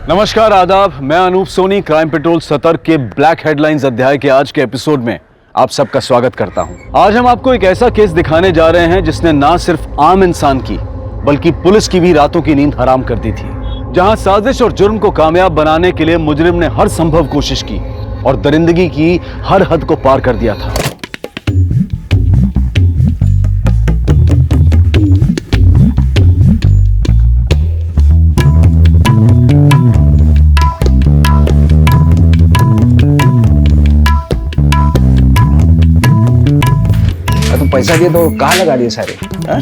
नमस्कार, आदाब। मैं अनूप सोनी क्राइम पेट्रोल सतर्क के ब्लैक हेडलाइंस अध्याय के आज के एपिसोड में आप सबका स्वागत करता हूं। आज हम आपको एक ऐसा केस दिखाने जा रहे हैं जिसने ना सिर्फ आम इंसान की बल्कि पुलिस की भी रातों की नींद हराम कर दी थी। जहां साजिश और जुर्म को कामयाब बनाने के लिए मुजरिम ने हर संभव कोशिश की और दरिंदगी की हर हद को पार कर दिया था। पैसा दिए तो कहाँ लगा दिए सारे? हा?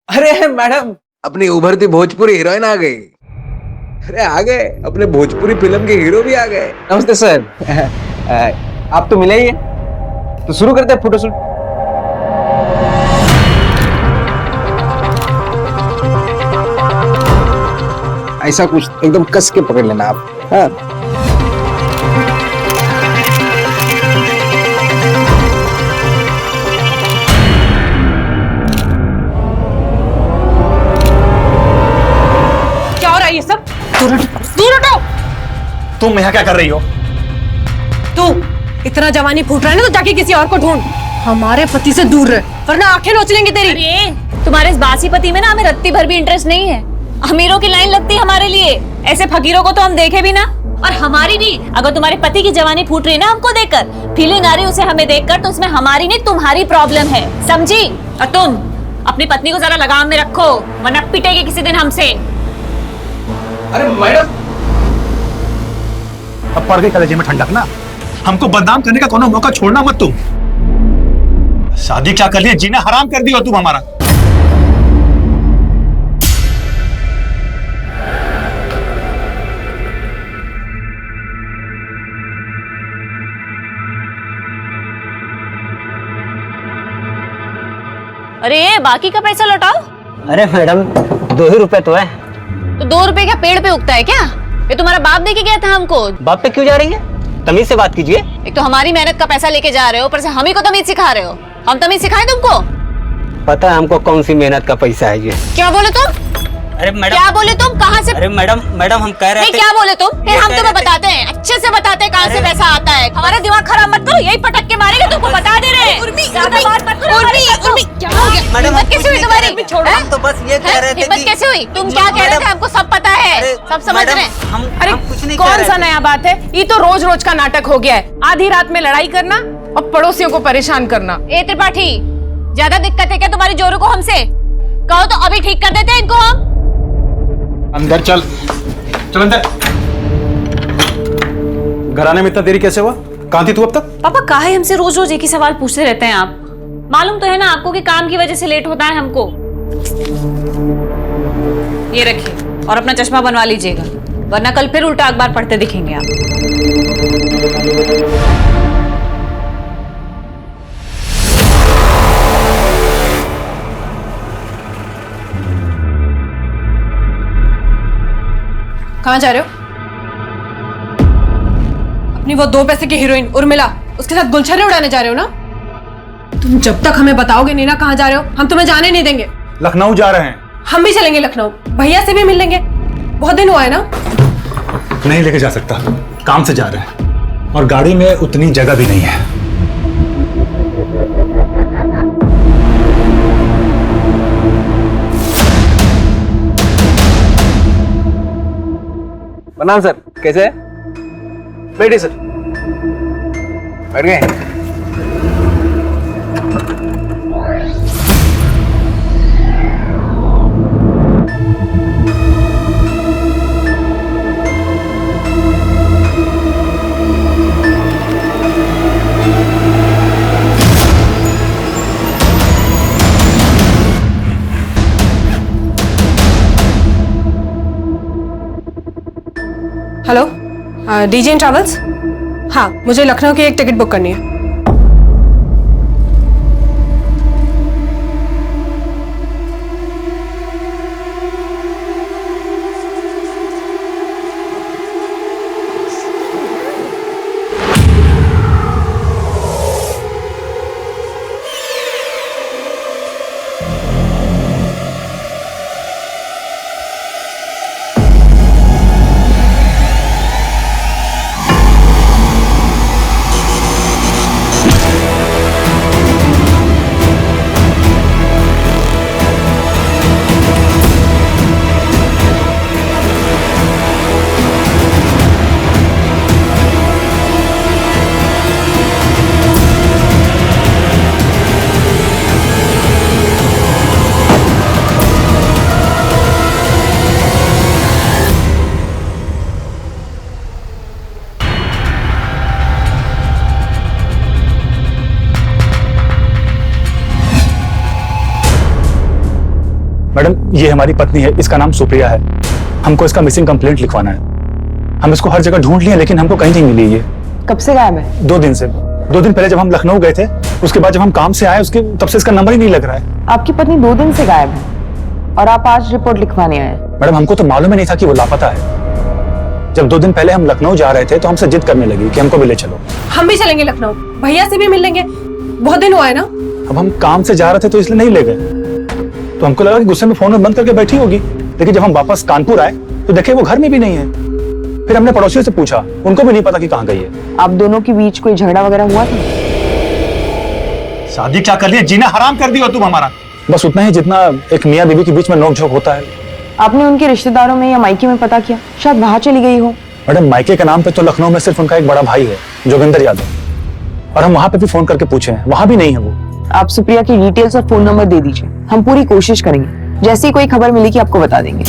अरे मैडम, अपनी उभरती भोजपुरी हीरोइन आ गई। अरे आ गए, अपने भोजपुरी फिल्म के हीरो भी आ गए। नमस्ते सर। आप तो मिले ही हैं, तो शुरू करते हैं फोटोशूट। ऐसा कुछ एकदम कस के पकड़ लेना आप। हाँ। ये सब दूर हटो। तुम यहाँ क्या कर रही हो? तू इतना जवानी फूट रहा है ना, तो जाके किसी और को ढूंढ। हमारे पति से दूर रह, वरना आंखें नोच लेंगे तेरी। अरे तुम्हारे इस बासी पति में ना हमें रत्ती भर भी इंटरेस्ट नहीं है। अमीरों की लाइन लगती है हमारे लिए, ऐसे फकीरों को तो हम देखे भी ना। और हमारी भी, अगर तुम्हारे पति की जवानी फूट रही है ना हमको देखकर, फीलिंग आ रही उसे हमें देखकर, तो उसमें हमारी नहीं तुम्हारी प्रॉब्लम है, समझी? और तुम अपनी पत्नी को जरा लगाम में रखो, वरना पिटेगी किसी दिन हमसे। अरे मैडम, अब पड़ गई कलेजे में ठंडक ना। हमको बदनाम करने का कोनो मौका छोड़ना मत तुम। शादी क्या कर लिया, जीना हराम कर दिया तुम हमारा। अरे बाकी का पैसा लौटाओ। अरे मैडम, 2 ही रुपए तो है। तो 2 रुपए क्या पेड़ पे उगता है क्या? ये तुम्हारा बाप दे के गया था हमको। बाप पे क्यों जा रही है? तमीज से बात कीजिए। एक तो हमारी मेहनत का पैसा लेके जा रहे हो, ऊपर से हम ही को तमीज सिखा रहे हो। हम तमीज सिखाएं तुमको? पता है हमको कौन सी मेहनत का पैसा है ये। क्या बोले तुम? अरे मैडम, क्या बोले तुम? कहाँ से? अरे मैडम हम कह रहे थे। क्या बोले तुम? फिर हम तुम्हें बताते हैं, अच्छे से बताते हैं कहाँ से पैसा आता है। हमारा दिमाग खराब मत करो, यही पटक के मारेंगे। तुमको बता दे रहे हैं। ज्यादा बात मत करो। क्या हो गया? मैडम, हिम्मत कैसे हुई तुम्हारी? हम तो बस ये कह रहे थे। हिम्मत कैसे हुई? तुम क्या कह रहे थे? हमको सब पता है, सब समझ रहे हैं। अरे कौन सा नया बात है? ये तो रोज रोज का नाटक हो गया है। आधी रात में लड़ाई करना और पड़ोसियों को परेशान करना। ए त्रिपाठी, ज्यादा दिक्कत है क्या तुम्हारी जोरों को हमसे? कहो तो अभी ठीक कर देते हैं इनको हम। अंदर चल अंदर। घर आने में इतना देरी कैसे हुआ? कहाँ थी तू अब तक? पापा काहे हमसे रोज रोज एक ही सवाल पूछते रहते हैं आप? मालूम तो है ना आपको कि काम की वजह से लेट होता है हमको। ये रखिए और अपना चश्मा बनवा लीजिएगा, वरना कल फिर उल्टा अखबार पढ़ते दिखेंगे आप। कहाँ जा रहे हो? अपनी वो 2 पैसे की हीरोइन उर्मिला, उसके साथ गुलछर्रे उड़ाने जा रहे हो ना? तुम जब तक हमें बताओगे नहीं ना कहाँ जा रहे हो, हम तुम्हें जाने नहीं देंगे। लखनऊ जा रहे हैं। हम भी चलेंगे लखनऊ, भैया से भी मिल लेंगे। बहुत दिन हुआ है ना। नहीं लेके जा सकता, काम से जा रहे हैं और गाड़ी में उतनी जगह भी नहीं है। प्रणाम सर, कैसे है? बैठिए सर। बैठ गए? Hello, DJ travels. हाँ, मुझे लखनऊ की एक टिकट बुक करनी है। मैडम ये हमारी पत्नी है, इसका नाम सुप्रिया है। हमको इसका मिसिंग कंप्लेंट लिखवाना है। हम इसको हर जगह ढूंढ लिए लेकिन हमको कहीं नहीं मिली ये। कब से गायब है? 2 दिन से। 2 दिन पहले जब हम लखनऊ गए थे, उसके बाद जब हम काम से आए उसके तब से इसका नंबर ही नहीं लग रहा है। आपकी पत्नी 2 दिन से गायब है और आप आज रिपोर्ट लिखवाने आए? मैडम हमको तो मालूम ही नहीं था कि वो लापता है। जब 2 दिन पहले हम लखनऊ जा रहे थे तो हमसे जिद करने लगी कि हमको भी ले चलो। हम भी चलेंगे लखनऊ, भैया से भी मिल लेंगे, बहुत दिन हुआ है ना। अब हम काम से जा रहे थे तो इसलिए नहीं ले गए। तो हमको लगा कि गुस्से में फोन बंद करके बैठी होगी, लेकिन जब हम वापस कानपुर आए तो देखे वो घर में भी नहीं है। फिर हमने पड़ोसियों से पूछा, उनको भी नहीं पता कि कहाँ गई है। आप दोनों के बीच कोई झगड़ा वगैरह हुआ था? शादी क्या कर लिया, जीना हराम कर दिया तुम हमारा। बस उतना ही जितना एक मियाँ बीवी के बीच में नोक झोंक होता है। आपने उनके रिश्तेदारों में या मायके में पता किया? शायद वहां चली गई हो। मैडम मायके के नाम पे तो लखनऊ में सिर्फ उनका एक बड़ा भाई है, जोगिंदर यादव, और हम वहां पे भी फोन करके पूछे हैं, वहां भी नहीं है वो। आप सुप्रिया की डिटेल्स और फोन नंबर दे दीजिए, हम पूरी कोशिश करेंगे। जैसे ही कोई खबर मिलेगी आपको बता देंगे।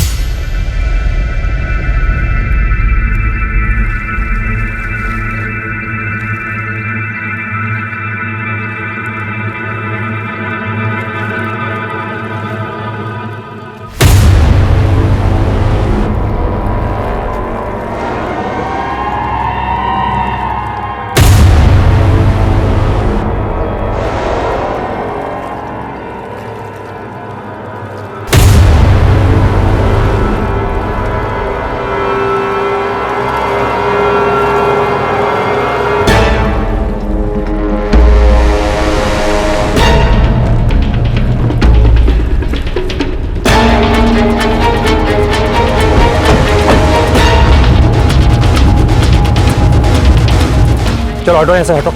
चलो हटो, ऐसे हटो।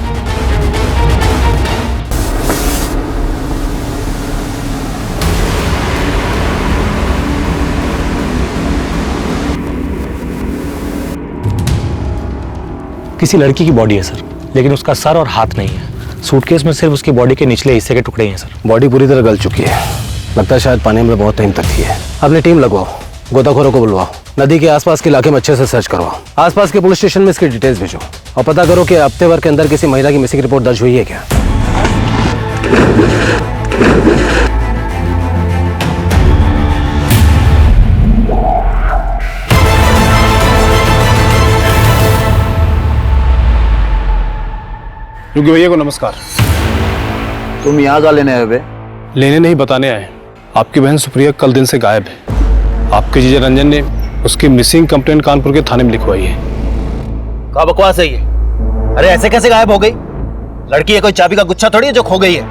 किसी लड़की की बॉडी है सर, लेकिन उसका सर और हाथ नहीं है। सूटकेस में सिर्फ उसकी बॉडी के निचले हिस्से के टुकड़े ही हैं सर। बॉडी पूरी तरह गल चुकी है, लगता है शायद पानी में बहुत टाइम तक थी है। अपनी टीम लगवाओ, गोताखोरों को बुलवाओ, नदी के आसपास के इलाके में अच्छे से सर्च करवाओ, आसपास के पुलिस स्टेशन में इसकी डिटेल्स भेजो और पता करो कि हफ्ते भर के अंदर किसी महिला की मिसिंग रिपोर्ट दर्ज हुई है क्या। योगी भैया को नमस्कार। तुम यहाँ का लेने आए बे? लेने नहीं, बताने आए। आपकी बहन सुप्रिया कल दिन से गायब है। आपके जीजा रंजन ने उसकी मिसिंग कंप्लेंट कानपुर के थाने में लिखवाई है। क्या बकवास है ये? अरे ऐसे कैसे गायब हो गई? लड़की है कोई चाबी का गुच्छा थोड़ी है जो खो गई है।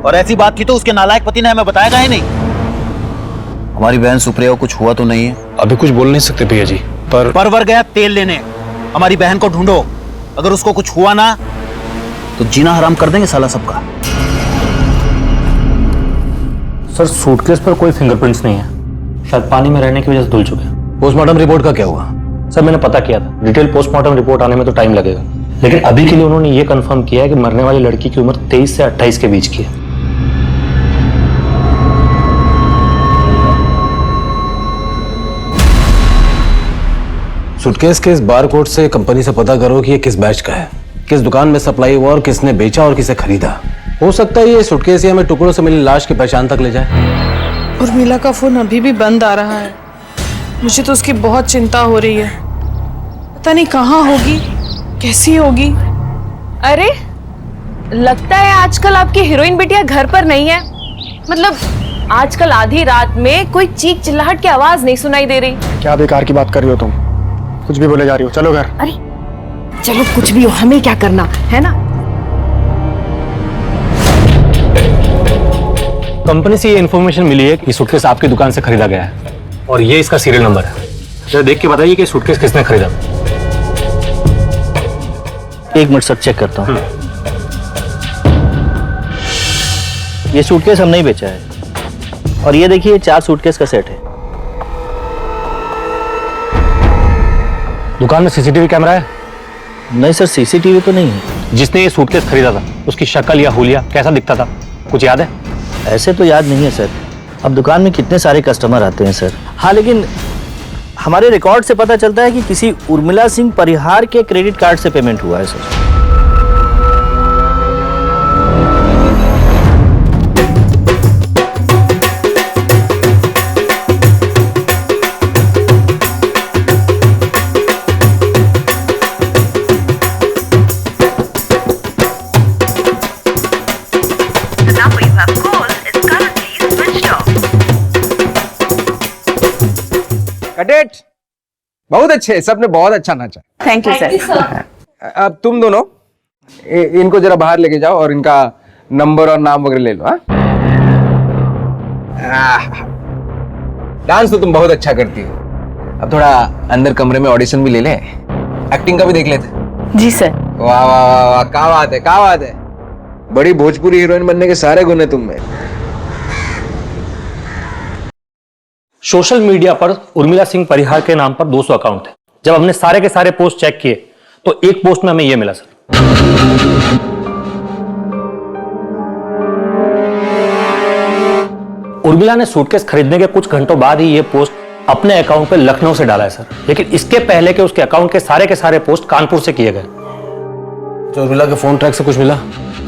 और ऐसी बात की तो उसके नालायक पति ने हमें बताया ही नहीं। हमारी बहन सुप्रिया को कुछ हुआ तो नहीं है? अभी कुछ बोल नहीं सकते भैया जी, पर परवर गया तेल लेने। हमारी बहन को ढूंढो, अगर उसको कुछ हुआ ना तो जीना हराम कर देंगे साला सबका। सर सूटकेस पर कोई फिंगरप्रिंट्स नहीं है, शायद पानी में रहने की वजह से धुल चुके हैं। पोस्टमार्टम रिपोर्ट का क्या हुआ? सर मैंने पता किया था, डिटेल पोस्टमार्टम रिपोर्ट आने में तो टाइम लगेगा, लेकिन अभी के लिए उन्होंने ये कंफर्म किया है कि मरने वाली लड़की की उम्र 23 से 28 के बीच की है। सूटकेस के इस बारकोड से कंपनी से पता करो कि ये किस बैच का है, किस दुकान में सप्लाई हुआ और किसने बेचा और किसे खरीदा। हो सकता है ये सूटकेस ही हमें टुकड़ों से मिली लाश की पहचान तक ले जाए। उर्मिला का फोन अभी भी बंद आ रहा है, मुझे तो उसकी बहुत चिंता हो रही है। पता नहीं कहाँ होगी, कैसी होगी। अरे लगता है आजकल आपकी हीरोइन बिटिया घर पर नहीं है। मतलब आजकल आधी रात में कोई चीख चिल्लाहट की आवाज नहीं सुनाई दे रही। क्या बेकार की बात कर रही हो तुम, कुछ भी बोले जा रही हो। चलो घर। अरे चलो कुछ भी हो, हमें क्या करना है ना। कंपनी से ये इन्फॉर्मेशन मिली है कि सूटकेस आपकी दुकान से खरीदा गया है और ये इसका सीरियल नंबर है। जरा देख के बताइए कि सूटकेस किसने खरीदा। एक मिनट सर, चेक करता हूँ। ये सूटकेस हम नहीं बेचा है और ये देखिए 4 सूटकेस का सेट है। दुकान में सीसीटीवी कैमरा है? नहीं सर, सीसीटीवी तो नहीं है। जिसने ये सूटकेस खरीदा था उसकी शक्ल या हुलिया कैसा दिखता था, कुछ याद है? ऐसे तो याद नहीं है सर, अब दुकान में कितने सारे कस्टमर आते हैं सर। हाँ लेकिन हमारे रिकॉर्ड से पता चलता है कि किसी उर्मिला सिंह परिहार के क्रेडिट कार्ड से पेमेंट हुआ है सर। Cut it. बहुत अच्छे, सबने बहुत अच्छा नाचा। Thank you sir. अब तुम दोनों इनको जरा बाहर लेके जाओ और इनका नंबर और नाम वगैरह ले लो। डांस तो तुम बहुत अच्छा करती हो। अब थोड़ा अंदर कमरे में ऑडिशन भी ले ले, एक्टिंग का भी देख लेते। जी सर। वाह वाह वाह वाह, क्या बात है, क्या बात है। बड़ी भोजपुरी हीरोइन बनने के सारे गुण है तुम में। सोशल मीडिया पर उर्मिला सिंह परिहार के नाम पर 200 अकाउंट थे। जब हमने सारे के सारे पोस्ट चेक किए तो एक पोस्ट में हमें यह मिला सर। उर्मिला ने सूटकेस खरीदने के कुछ घंटों बाद ही यह पोस्ट अपने अकाउंट पे लखनऊ से डाला है सर, लेकिन इसके पहले के उसके अकाउंट के सारे पोस्ट कानपुर से किए गए। जो उर्मिला के फोन ट्रैक से कुछ मिला?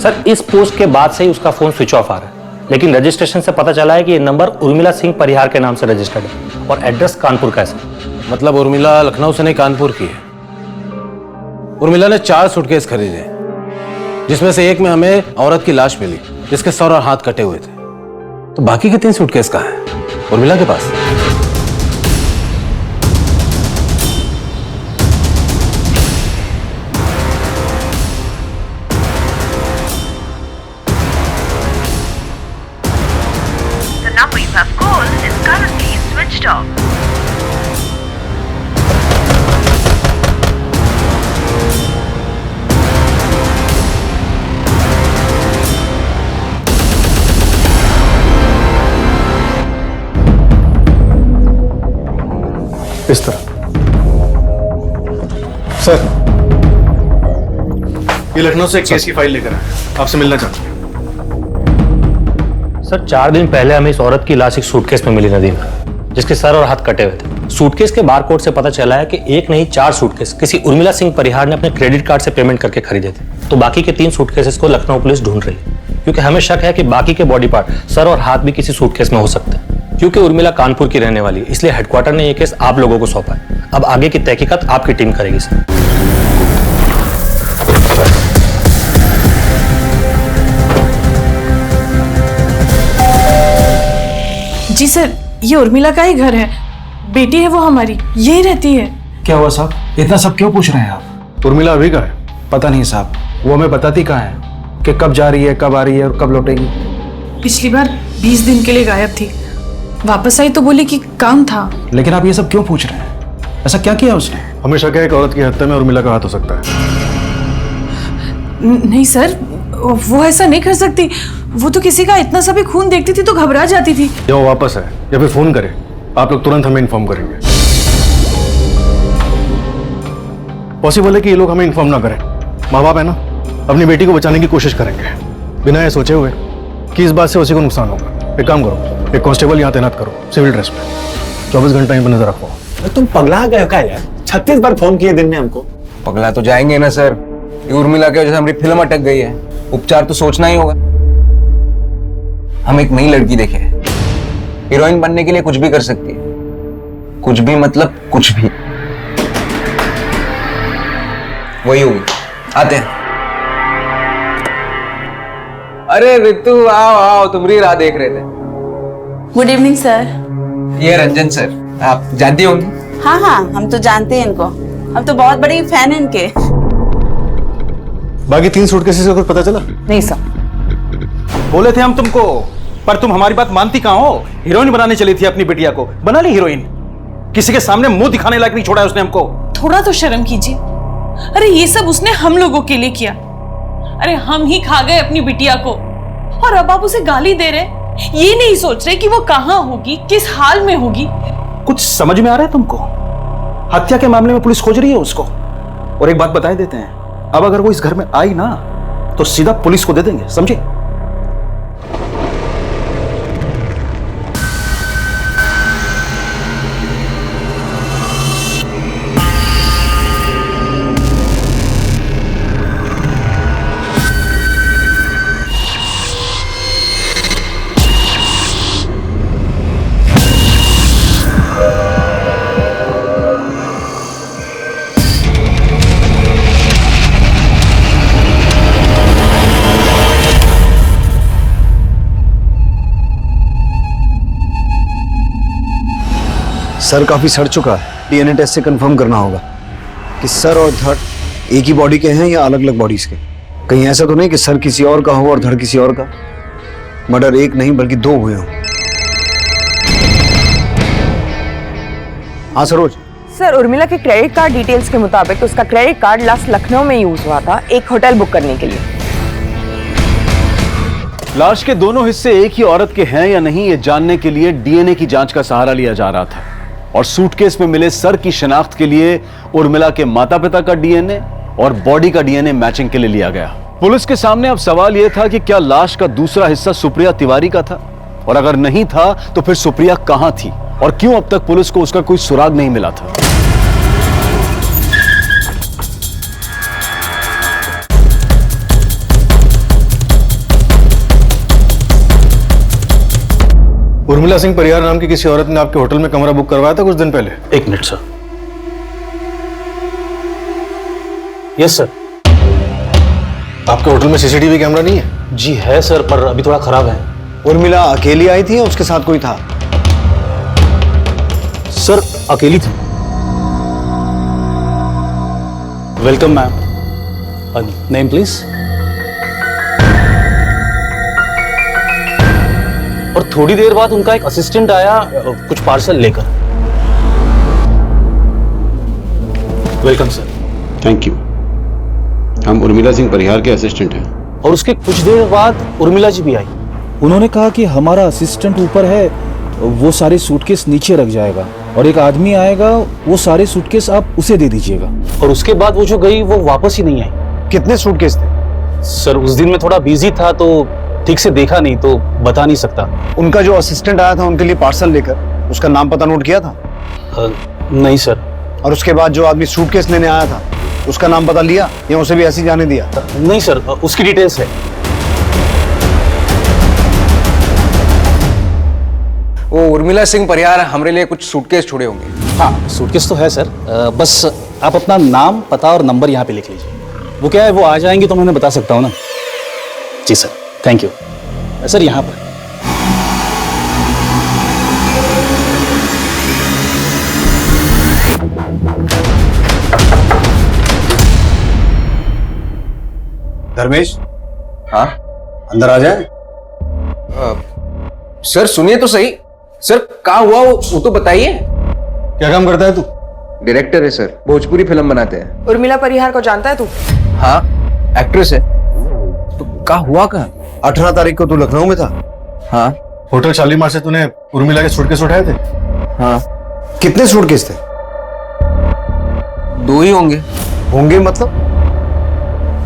सर इस पोस्ट के बाद से ही उसका फोन स्विच ऑफ आ रहा है, लेकिन रजिस्ट्रेशन से पता चला है कि यह नंबर उर्मिला सिंह परिहार के नाम से रजिस्टर्ड है और एड्रेस कानपुर का है सर। मतलब उर्मिला लखनऊ से नहीं कानपुर की है। उर्मिला ने 4 सूटकेस खरीदे, जिसमें से एक में हमें औरत की लाश मिली जिसके सर और हाथ कटे हुए थे। तो बाकी के 3 सूटकेस कहाँ हैं? उर्मिला के पास। The number you have called is currently switched off. इस तरह। सर, ये लखनऊ से एक केस की फाइल लेकर आए, आपसे मिलना चाहते हैं। सर 4 दिन पहले हमें इस औरत की लाश एक सूटकेस में मिली नदी में, जिसके सर और हाथ कटे हुए थे। सूटकेस के बारकोड से पता चला है कि एक नहीं 4 सूटकेस किसी उर्मिला सिंह परिहार ने अपने क्रेडिट कार्ड से पेमेंट करके खरीदे थे। तो बाकी के 3 सूटकेसेस को लखनऊ पुलिस ढूंढ रही है, क्योंकि हमें शक है कि बाकी के बॉडी पार्ट सर और हाथ भी किसी सूटकेस में हो सकते हैं। क्योंकि उर्मिला कानपुर की रहने वाली है, इसलिए हेडक्वार्टर ने यह केस आप लोगों को सौंपा है। अब आगे की तहकीकात आपकी टीम करेगी सर। जी सर, ये उर्मिला का ही घर है, बेटी है वो हमारी, यही रहती है। क्या हुआ साहब, इतना सब क्यों पूछ रहे हैं आप? उर्मिला अभी कहाँ है? पता नहीं साहब, वो हमें बताती कहाँ है कि कब जा रही है, कब आ रही है और कब लौटेगी। पिछली बार 20 दिन के लिए गायब थी, वापस आई तो बोली कि काम था। लेकिन आप ये सब क्यों पूछ रहे हैं? ऐसा क्या किया उसने? हमें शक है एक औरत की हत्या में उर्मिला का हाथ हो सकता है। नहीं सर, वो ऐसा नहीं कर सकती। वो तो किसी का इतना सा भी खून देखती थी तो घबरा जाती थी। या वो वापस है या फिर फोन करे, आप लोग तुरंत हमें इन्फॉर्म करेंगे। पॉसिबल है कि ये लोग हमें इन्फॉर्म ना करें। माँ बाप है ना, अपनी बेटी को बचाने की कोशिश करेंगे बिना ये सोचे हुए कि इस बात से उसी को नुकसान होगा। एक काम करो, एक कांस्टेबल यहाँ तैनात करो सिविल ड्रेस में, 24 घंटा यहीं पर नजर रखो। तुम पगला गए क्या यार? 36 बार फोन किए दिन में हमको। पगला तो जाएंगे ना सर, ये उर्मिला की वजह से हमारी फिल्म अटक गई है। उपचार तो सोचना ही होगा। हम एक नई लड़की देखे, हीरोइन बनने के लिए कुछ भी कर सकती है। कुछ भी मतलब कुछ भी। वही होगी, आते हैं। अरे रितु, आओ आओ, तुम्हारी राह देख रहे थे। Good evening sir. ये रंजन सर, आप जानती होंगी? हाँ हाँ, हम तो जानते हैं इनको, हम तो बहुत बड़ी फैन हैं इनके। बाकी 3 सूटकेसेस का कुछ पता चला? नहीं सर। बोले थे हम तुमको, पर तुम हमारी बात मानती कहाँ हो? हीरोइन बनाने चली थी अपनी बिटिया को, बना ली हीरोइन। किसी के सामने मुंह दिखाने लायक नहीं छोड़ा उसने हमको। थोड़ा तो शर्म कीजिए। अरे ये सब उसने हम लोगों के लिए किया। अरे हम ही खा गए अपनी बिटिया को और अब आप उसे गाली दे रहे, ये नहीं सोच रहे कि वो कहाँ होगी, किस हाल में होगी। कुछ समझ में आ रहा है तुमको? हत्या के मामले में पुलिस खोज रही है उसको। और एक बात बता देते हैं, अब अगर वो इस घर में आई ना तो सीधा पुलिस को दे देंगे, समझे? सर काफी सड़ चुका है। डीएनए टेस्ट से कंफर्म करना होगा कि सर और धड़ एक ही बॉडी के हैं या अलग अलग बॉडीज के। कहीं ऐसा तो नहीं कि सर किसी और का हो और धड़ किसी और का। मर्डर एक नहीं बल्कि 2 हुए हों। हाँ सरोज। सर, उर्मिला के क्रेडिट कार्ड डिटेल्स के मुताबिक उसका क्रेडिट कार्ड लास्ट लखनऊ में यूज हुआ था एक होटल बुक करने के लिए। लाश के दोनों हिस्से एक ही औरत के हैं या नहीं, ये जानने के लिए डीएनए की जांच का सहारा लिया जा रहा था। और सूटकेस में मिले सर की शिनाख्त के लिए उर्मिला के माता पिता का डीएनए और बॉडी का डीएनए मैचिंग के लिए लिया गया। पुलिस के सामने अब सवाल यह था कि क्या लाश का दूसरा हिस्सा सुप्रिया तिवारी का था, और अगर नहीं था तो फिर सुप्रिया कहां थी और क्यों अब तक पुलिस को उसका कोई सुराग नहीं मिला था। उर्मिला सिंह परिहार नाम की किसी औरत ने आपके होटल में कमरा बुक करवाया था कुछ दिन पहले। 1 मिनट सर। Yes sir. आपके होटल में सीसीटीवी कैमरा नहीं है? जी है सर, पर अभी थोड़ा खराब है। उर्मिला अकेली आई थी या उसके साथ कोई था? सर अकेली थी। Welcome ma'am. Name please. और थोड़ी देर बाद उनका एक असिस्टेंट आया कुछ पार्सल लेकर। Welcome sir. Thank you. हम उर्मिला सिंह परिहार के असिस्टेंट हैं। और उसके कुछ देर बाद उर्मिला जी भी आई। उन्होंने कहा कि हमारा असिस्टेंट ऊपर है, वो सारे सूटकेस नीचे रख जाएगा और एक आदमी आएगा, वो सारे सूटकेस आप उसे दे दीजिएगा। और उसके बाद वो जो गई वो वापस ही नहीं आई। कितने सूटकेस थे? सर उस दिन मैं थोड़ा बिजी था तो ठीक से देखा नहीं, तो बता नहीं सकता। उनका जो असिस्टेंट आया था उनके लिए पार्सल लेकर, उसका नाम पता नोट किया था? नहीं सर। और उसके बाद जो आदमी सूटकेस लेने आया था उसका नाम पता लिया या उसे भी ऐसे ही जाने दिया? नहीं सर, उसकी डिटेल्स है। वो उर्मिला सिंह परिहार हमारे लिए कुछ सूटकेस छोड़े होंगे। हाँ, सूटकेस तो है सर। बस आप अपना नाम, पता और नंबर यहाँ पे लिख लीजिए। वो क्या है, वो आ जाएंगे तो मैं उन्हें बता सकता हूँ ना। जी सर, थैंक यू। सर यहाँ पर धर्मेश। हाँ, अंदर आ जाए। सर सुनिए तो सही। सर क्या हुआ वो तो बताइए। क्या काम करता है तू? डायरेक्टर है सर, भोजपुरी फिल्म बनाते हैं। उर्मिला परिहार को जानता है तू? हाँ, एक्ट्रेस है। तो क्या हुआ कहाँ? 18 तारीख को तू लखनऊ में था? हाँ। होटल शालीमार से तूने उर्मिला के सूटकेस उठाए थे? हाँ। कितने सूटकेस थे? 2 ही होंगे। होंगे मतलब?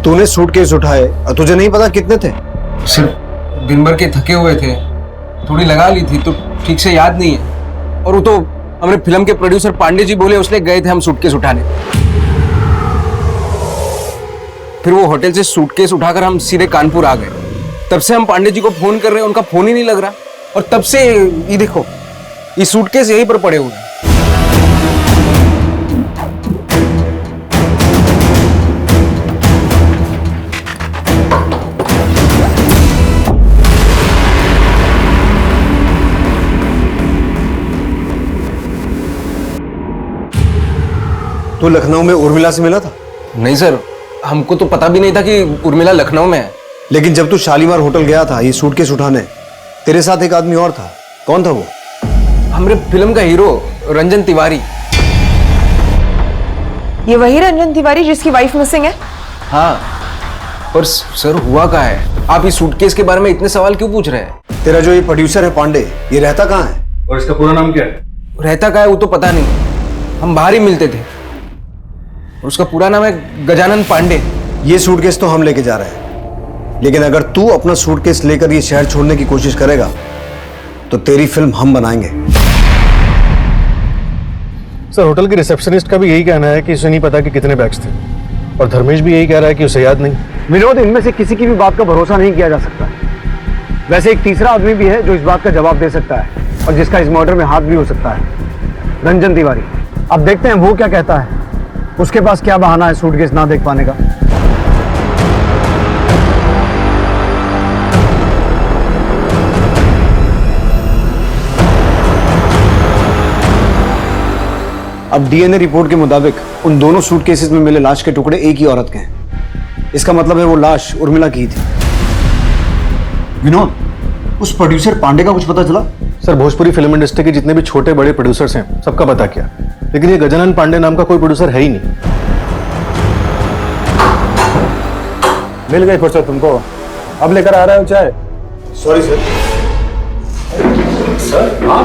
तूने सूटकेस उठाए और तुझे नहीं पता कितने थे? सिर्फ दिन भर के थके हुए थे, थोड़ी लगा ली थी तो ठीक से याद नहीं है। और वो तो हमारे फिल्म के प्रोड्यूसर पांडे जी बोले उसने गए थे हम सूटकेस उठाने। फिर वो होटल से सूटकेस उठाकर हम सीधे कानपुर आ गए। तब से हम पांडे जी को फोन कर रहे हैं, उनका फोन ही नहीं लग रहा। और तब से ये देखो, ये सूटकेस यहीं पर पड़े हुए हैं। तो लखनऊ में उर्मिला से मिला था? नहीं सर, हमको तो पता भी नहीं था कि उर्मिला लखनऊ में है। लेकिन जब तू शालीमार होटल गया था ये सूटकेस उठाने, तेरे साथ एक आदमी और था। कौन था वो? हमारे फिल्म का हीरो रंजन तिवारी। ये वही रंजन तिवारी जिसकी वाइफ मिसिंग है? हाँ, पर सर हुआ क्या है? आप इस सूटकेस के बारे में इतने सवाल क्यों पूछ रहे हैं? तेरा जो ये प्रोड्यूसर है पांडे, ये रहता कहाँ है? और इसका पूरा नाम क्या है? रहता कहाँ है वो तो पता नहीं, हम बाहर ही मिलते थे। और उसका पूरा नाम है गजानन पांडे। ये सूटकेस तो हम लेके जा रहे हैं, लेकिन अगर तू अपना सूटकेस लेकर ये शहर छोड़ने की कोशिश करेगा तो तेरी फिल्म हम बनाएंगे। सर होटल की रिसेप्शनिस्ट का भी यही कहना है कि उसे नहीं पता कि कितने बैग्स थे, और धर्मेश भी यही कह रहा है कि उसे याद नहीं। विनोद, इनमें से किसी की भी बात का भरोसा नहीं किया जा सकता। वैसे एक तीसरा आदमी भी है जो इस बात का जवाब दे सकता है और जिसका इस मर्डर में हाथ भी हो सकता है, रंजन तिवारी। अब देखते हैं वो क्या कहता है। उसके पास क्या बहाना है सूटकेस ना देख पाने का। अब डीएनए रिपोर्ट के मुताबिक उन दोनों सूटकेसेस में मिले लाश के टुकड़े एक ही औरत के हैं। इसका मतलब है वो लाश उर्मिला की ही थी। विनोद, उस प्रोड्यूसर पांडे का कुछ पता चला? सर भोजपुरी फिल्म इंडस्ट्री के जितने भी छोटे बड़े प्रोड्यूसर्स हैं सबका पता किया, लेकिन ये गजानन पांडे नाम का कोई प्रोड्यूसर है ही नहीं। मिल गई फुर्सत तुमको, अब लेकर आ रहा हो चाय? Sorry sir. सर हाँ,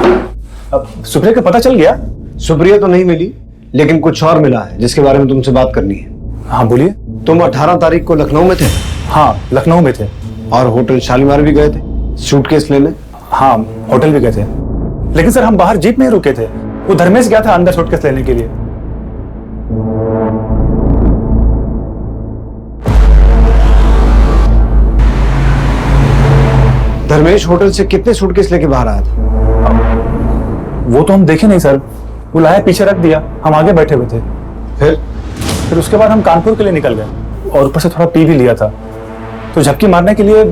अब सुप्रिया का पता चल गया? सुप्रिया तो नहीं मिली, लेकिन कुछ और मिला है जिसके बारे में तुमसे बात करनी है। हाँ बोलिए। तुम 18 तारीख को लखनऊ में थे? हाँ लखनऊ में थे। और होटल शालीमार भी गए थे सूटकेस लेने? हाँ होटल भी गए थे, लेकिन सर हम बाहर जीप में ही रुके थे। वो धर्मेश गया था अंदर सूटकेस लेने के लिए। धर्मेश होटल से कितने सूटकेस लेके बाहर आया था? वो तो हम देखे नहीं सर, वो लाया पीछे रख दिया, हम आगे बैठे हुए थे। फिर उसके बाद हम कानपुर के लिए निकल गए और ऊपर से थोड़ा पी भी लिया था, तो झपकी मारने के लिए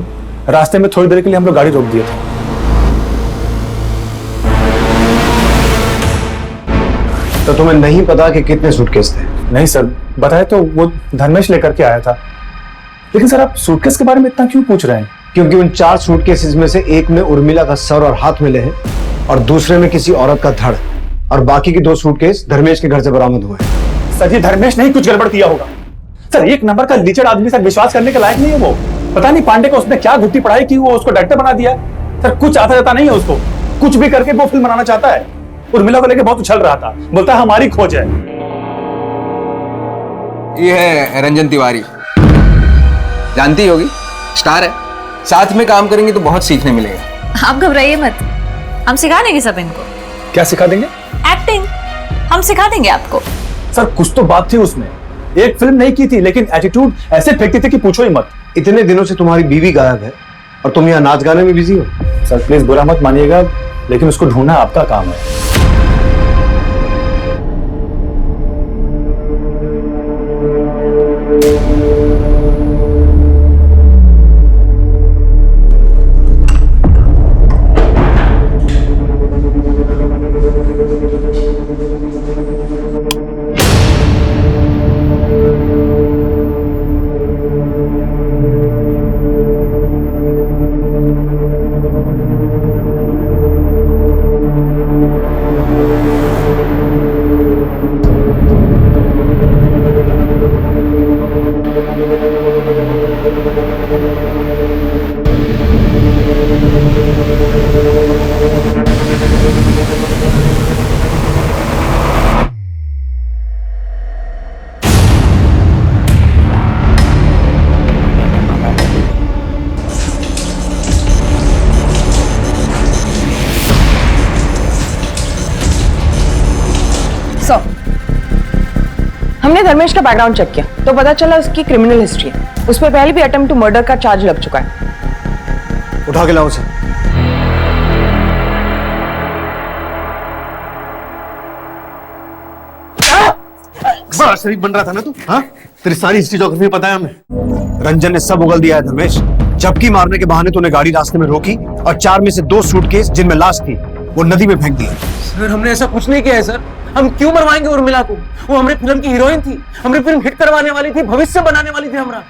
रास्ते में थोड़ी देर के लिए हम लोग गाड़ी रोक दिए थे। तो तुम्हें नहीं पता कि कितने सूटकेस थे? नहीं सर, बताया तो वो धर्मेश लेकर के आया था। लेकिन सर आप सूटकेस के बारे में इतना क्यों पूछ रहे हैं? क्योंकि उन 4 सूटकेसेस में से एक में उर्मिला का सर और हाथ मिले हैं और दूसरे में किसी औरत का धड़, और बाकी के 2 सूटकेस धर्मेश के घर से बरामद हुए। सर ये धर्मेश नहीं कुछ गड़बड़ किया होगा। सर एक नंबर का लीचड़ आदमी सर, विश्वास करने के लायक नहीं है वो। पता नहीं पांडे को उसने क्या घुट्टी पढ़ाई की वो उसको डायरेक्टर बना दिया। सर कुछ आता जाता नहीं है उसको, कुछ भी करके वो फिल्म बनाना चाहता है। उर्मिला को लेके बहुत उछल रहा था, बोलता है हमारी खोज है। ये है रंजन तिवारी, जानती होगी, स्टार है। साथ में काम करेंगे तो बहुत सीखने मिलेगा। आप घबराइए मत, हम सिखा देंगे सब इनको। क्या सिखा देंगे? एक्टिंग हम सिखा देंगे आपको। सर कुछ तो बात थी उसमें, एक फिल्म नहीं की थी लेकिन एटीट्यूड ऐसे फेंकती थी कि पूछो ही मत। इतने दिनों से तुम्हारी बीवी गायब है और तुम यहाँ नाच गाने में बिजी हो। सर प्लीज बुरा मत मानिएगा, लेकिन उसको ढूंढना आपका काम है। हमने धर्मेश का बैकग्राउंड चेक किया तो पता चला उसकी क्रिमिनल हिस्ट्री है। उस पर पहले भी अटेम्प्ट टू मर्डर का चार्ज लग चुका है। उठा के लाओ उसे। बड़ा शरीफ बन रहा था ना तू? हाँ, तेरी सारी हिस्ट्री ज्योग्राफी पता है हमें। रंजन ने सब उगल दिया है धर्मेश। झपकी मारने के बहाने तूने गाड़ी रास्ते में रोकी और 4 में से 2 सूटकेस जिनमें लाश थी वो नदी में फेंक दिया। सर हमने ऐसा कुछ नहीं किया है सर। हम क्यों मरवाएंगे उर्मिला को? वो हमारी फिल्म की हीरोइन थी, हमारी फिल्म हिट करवाने वाली थी, भविष्य बनाने वाली थी हमारा।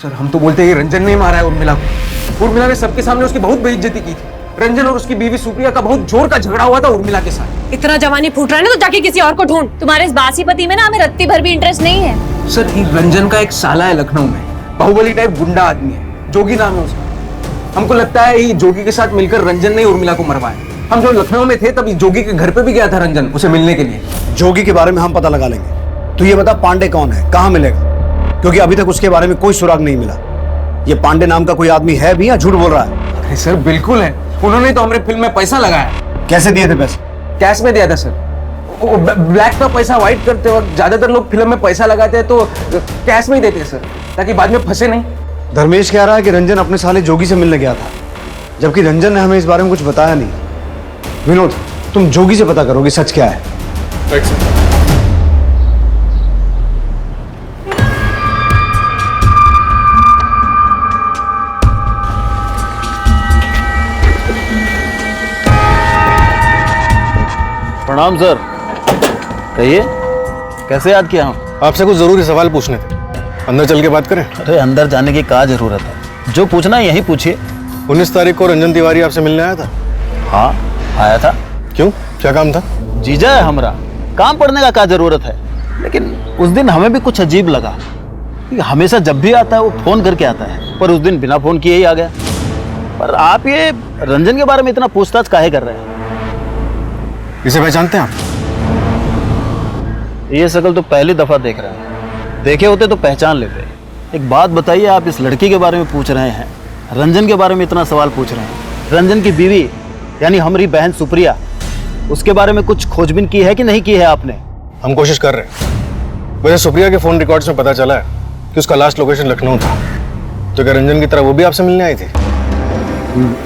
सर हम तो बोलते हैं रंजन ने मारा है उर्मिला को। उर्मिला ने सबके सामने उसकी बहुत बेइज्जती की थी। रंजन और उसकी बीवी सुप्रिया का बहुत जोर का झगड़ा हुआ था उर्मिला के साथ। इतना जवानी फूट रहा है ना तो जाके किसी और को ढूंढ। तुम्हारे इस बासी पति में ना हमें रत्ती भर भी इंटरेस्ट नहीं है। सर रंजन का एक साला है लखनऊ में, बाहुबली टाइप गुंडा आदमी है, जोगी नाम है उसका। हमको लगता है ये जोगी के साथ मिलकर रंजन ने उर्मिला को मरवाया। हम जो लखनऊ में थे तब जोगी के घर पे भी गया था रंजन उसे मिलने के लिए। जोगी के बारे में हम पता लगा लेंगे। तू ये बता पांडे कौन है, कहाँ मिलेगा? क्योंकि अभी तक उसके बारे में कोई सुराग नहीं मिला। ये पांडे नाम का कोई आदमी है भी या झूठ बोल रहा है? अरे सर बिल्कुल है, उन्होंने तो हमारे फिल्म में पैसा लगाया। कैसे दिए थे पैसे? कैश में दिया था सर। ब्लैक का पैसा व्हाइट करते वक्त ज्यादातर लोग फिल्म में पैसा लगाते हैं तो कैश में ही देते हैं सर, ताकि बाद में फंसे नहीं। धर्मेश कह रहा है कि रंजन अपने साले जोगी से मिलने गया था, जबकि रंजन ने हमें इस बारे में कुछ बताया नहीं। विनोद तुम जोगी से पता करोगे सच क्या है। प्रणाम सर, कहिए। कैसे याद किया हूँ? आपसे कुछ जरूरी सवाल पूछने थे, अंदर चल के बात करें? अरे अंदर जाने की क्या जरूरत है, जो पूछना है यही पूछिए। 19 तारीख को रंजन तिवारी आपसे मिलने आया था? हाँ आया था। क्यों, क्या काम था? जीजा है हमारा, काम पड़ने का क्या जरूरत है। लेकिन उस दिन हमें भी कुछ अजीब लगा। हमेशा जब भी आता है वो फोन करके आता है, पर उस दिन बिना फोन किए ही आ गया। पर आप ये रंजन के बारे में इतना पूछताछ काहे कर रहे हैं? इसे पहचानते हैं आप? ये शक्ल तो पहली दफा देख रहे हैं, देखे होते तो पहचान लेते। एक बात बताइए, आप इस लड़की के बारे में पूछ रहे हैं, रंजन के बारे में इतना सवाल पूछ रहे हैं। रंजन की बीवी यानी हमारी बहन सुप्रिया, उसके बारे में कुछ खोजबीन की है कि नहीं की है आपने? हम कोशिश कर रहे हैं। वैसे सुप्रिया के फोन रिकॉर्ड्स में पता चला है कि उसका लास्ट लोकेशन लखनऊ था। तो क्या रंजन की तरह वो भी आपसे मिलने आई थी?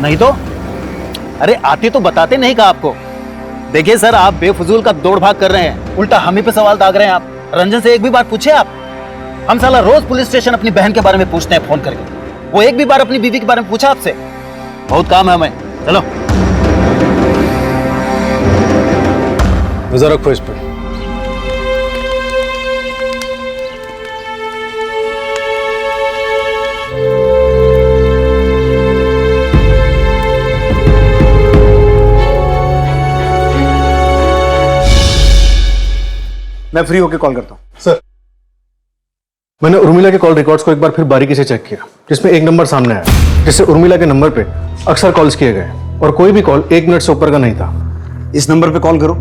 नहीं तो? अरे आती तो बताते नहीं का आपको। देखिए सर, आप बेफजूल का दौड़ भाग कर रहे हैं, उल्टा हम ही पे सवाल दाग रहे हैं आप। रंजन से एक भी बार पूछे आप? हम साला रोज पुलिस स्टेशन अपनी बहन के बारे में पूछते हैं फोन करके, वो एक भी बार अपनी बीवी के बारे में पूछा आपसे? बहुत काम है हमें, चलो। नजर रखो इस पर। मैं फ्री होके कॉल करता हूँ। सर, मैंने उर्मिला के कॉल रिकॉर्ड्स को एक बार फिर बारीकी से चेक किया, जिसमें एक नंबर सामने आया जिससे उर्मिला के नंबर पे अक्सर कॉल्स किए गए और कोई भी कॉल 1 मिनट से ऊपर का नहीं था। इस नंबर पे कॉल करो।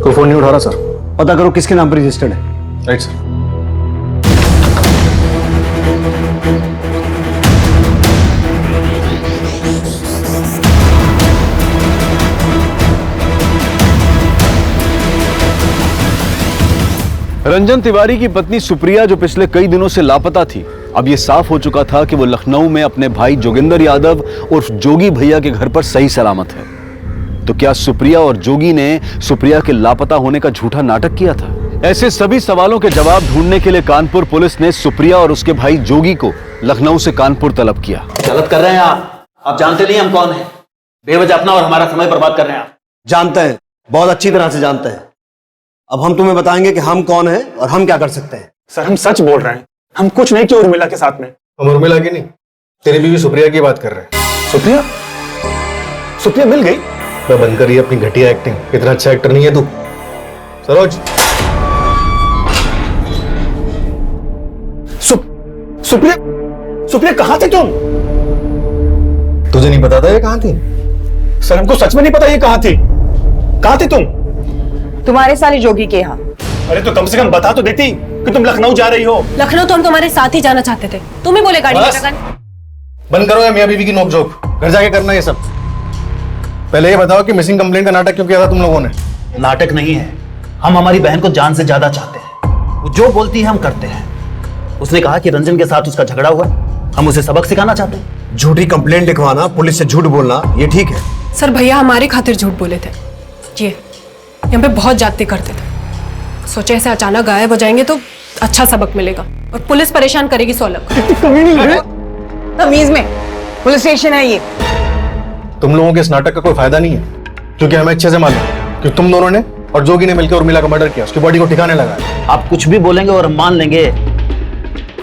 कोई फोन नहीं उठा रहा सर। पता करो किसके नाम पर रजिस्टर्ड है। Right sir. रंजन तिवारी की पत्नी सुप्रिया जो पिछले कई दिनों से लापता थी, अब यह साफ हो चुका था कि वो लखनऊ में अपने भाई जोगिंदर यादव उर्फ जोगी भैया के घर पर सही सलामत है। तो क्या सुप्रिया और जोगी ने सुप्रिया के लापता होने का झूठा नाटक किया था? ऐसे सभी सवालों के जवाब ढूंढने के लिए कानपुर पुलिस ने सुप्रिया और उसके भाई जोगी को लखनऊ से कानपुर तलब किया। गलत कर रहे हैं आप जानते नहीं हम कौन है। बेवजह अपना और हमारा समय बर्बाद कर रहे हैं आप। जानते हैं, बहुत अच्छी तरह से जानते हैं। अब हम तुम्हें बताएंगे कि हम कौन हैं और हम क्या कर सकते हैं। सर हम सच बोल रहे हैं, हम कुछ नहीं किया उर्मिला के साथ में। हम उर्मिला की नहीं, तेरी बीवी सुप्रिया की बात कर रहे हैं। सुप्रिया? सुप्रिया मिल गई? मैं बंद करिए अपनी घटिया एक्टिंग, इतना अच्छा एक्टर नहीं है तू। सरोज। सुप्रिया कहां थे तुम? तुझे नहीं पता था ये कहां थी? सर हमको सच में नहीं पता ये कहां थी। कहां थी तुम? तुम्हारे साली जोगी के यहाँ। अरे तो कम से कम बता तो देती कि तुम लखनऊ जा रही हो। लखनऊ तो हम तुम्हारे साथ ही जाना चाहते थे, तुम ही बोले गाड़ी में। बंद करो या मियां बीवी की नोकझोंक, घर जाके करना ये सब। पहले ये बताओ कि मिसिंग कंप्लेंट का नाटक क्यों किया था तुम लोगों ने? नाटक नहीं है, हम हमारी बहन को जान से ज्यादा चाहते हैं। वो जो बोलती है हम करते हैं। उसने कहा कि रंजन के साथ उसका झगड़ा हुआ, हम उसे सबक सिखाना चाहते हैं। झूठी कंप्लेंट लिखवाना, पुलिस से झूठ बोलना, ये ठीक है? सर भैया हमारी खातिर झूठ बोले थे, ये यहाँ पे बहुत जाती करते थे। सोचे ऐसे अचानक गायब हो जाएंगे तो अच्छा सबक मिलेगा और पुलिस परेशान करेगी 100 लोग। तमीज में पुलिस स्टेशन है ये। तुम लोगों के इस नाटक का कोई फायदा नहीं है, क्योंकि हमें अच्छे से मालूम कि तुम दोनों ने और जोगी ने मिलकर उर्मिला का मर्डर किया, उसकी बॉडी को ठिकाने लगाया। आप कुछ भी बोलेंगे और हम मान लेंगे।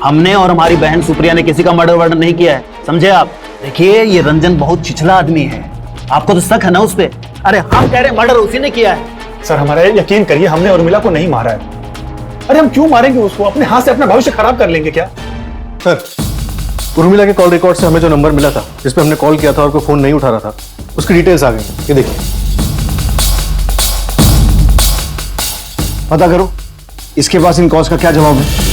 हमने और हमारी बहन सुप्रिया ने किसी का मर्डर नहीं किया है, समझे आप? देखिए ये रंजन बहुत छिछला आदमी है, आपको तो शक है ना उस पे? अरे हम कह रहे हैं मर्डर उसी ने किया है। सर हमारा यकीन करिए, हमने उर्मिला को नहीं मारा है। अरे हम क्यों मारेंगे उसको? अपने हाथ से अपना भविष्य खराब कर लेंगे क्या? सर, उर्मिला के कॉल रिकॉर्ड से हमें जो नंबर मिला था जिस पे हमने कॉल किया था और कोई फोन नहीं उठा रहा था, उसकी डिटेल्स आ गई। ये देखिए, पता करो इसके पास इन कॉल्स का क्या जवाब है।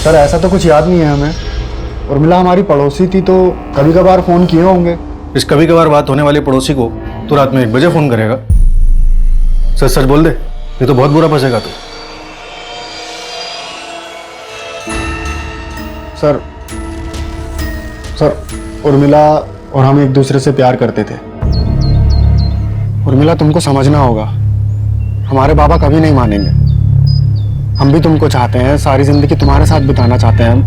सर ऐसा तो कुछ याद नहीं है हमें। उर्मिला हमारी पड़ोसी थी तो कभी कभार फोन किए होंगे। इस कभी कभार बात होने वाले पड़ोसी को तू रात में 1 बजे फोन करेगा? सच सच बोल दे, ये तो बहुत बुरा फंसेगा तू। सर उर्मिला और हम एक दूसरे से प्यार करते थे। उर्मिला तुमको समझना होगा, हमारे बाबा कभी नहीं मानेंगे। हम भी तुमको चाहते हैं, सारी जिंदगी तुम्हारे साथ बिताना चाहते हैं हम,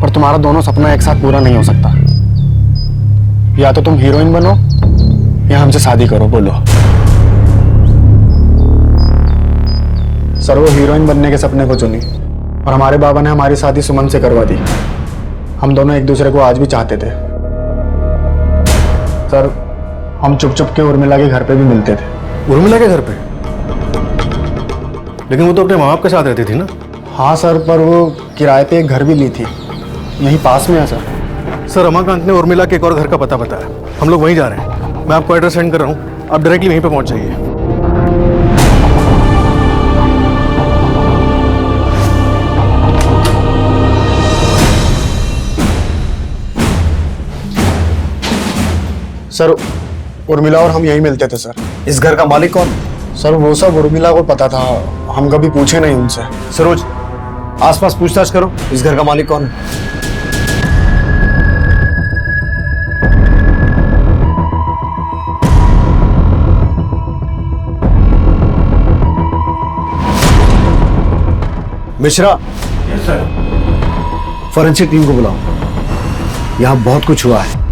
पर तुम्हारा दोनों सपना एक साथ पूरा नहीं हो सकता। या तो तुम हीरोइन बनो या हमसे शादी करो। बोलो। सर वो हीरोइन बनने के सपने को चुनी और हमारे बाबा ने हमारी शादी सुमन से करवा दी। हम दोनों एक दूसरे को आज भी चाहते थे। सर हम चुप चुप के उर्मिला के घर पे भी मिलते थे। उर्मिला के घर पे? लेकिन वो तो अपने माँ बाप के साथ रहती थी ना। हाँ सर, पर वो किराए पे एक घर भी ली थी, यहीं पास में है सर। सर रमाकांत ने उर्मिला के एक और घर का पता बताया, हम लोग वहीं जा रहे हैं। मैं आपको एड्रेस सेंड कर रहा हूँ, आप डायरेक्टली वहीं पे पहुँच जाइए। सर उर्मिला और हम यहीं मिलते थे सर। इस घर का मालिक कौन? सर वो सब उर्मिला को पता था, हम कभी पूछे नहीं उनसे। सरोज, आसपास पूछताछ करो, इस घर का मालिक कौन है? Mishra. Yes sir. Forensic team को बुलाओ। यहां बहुत कुछ हुआ है।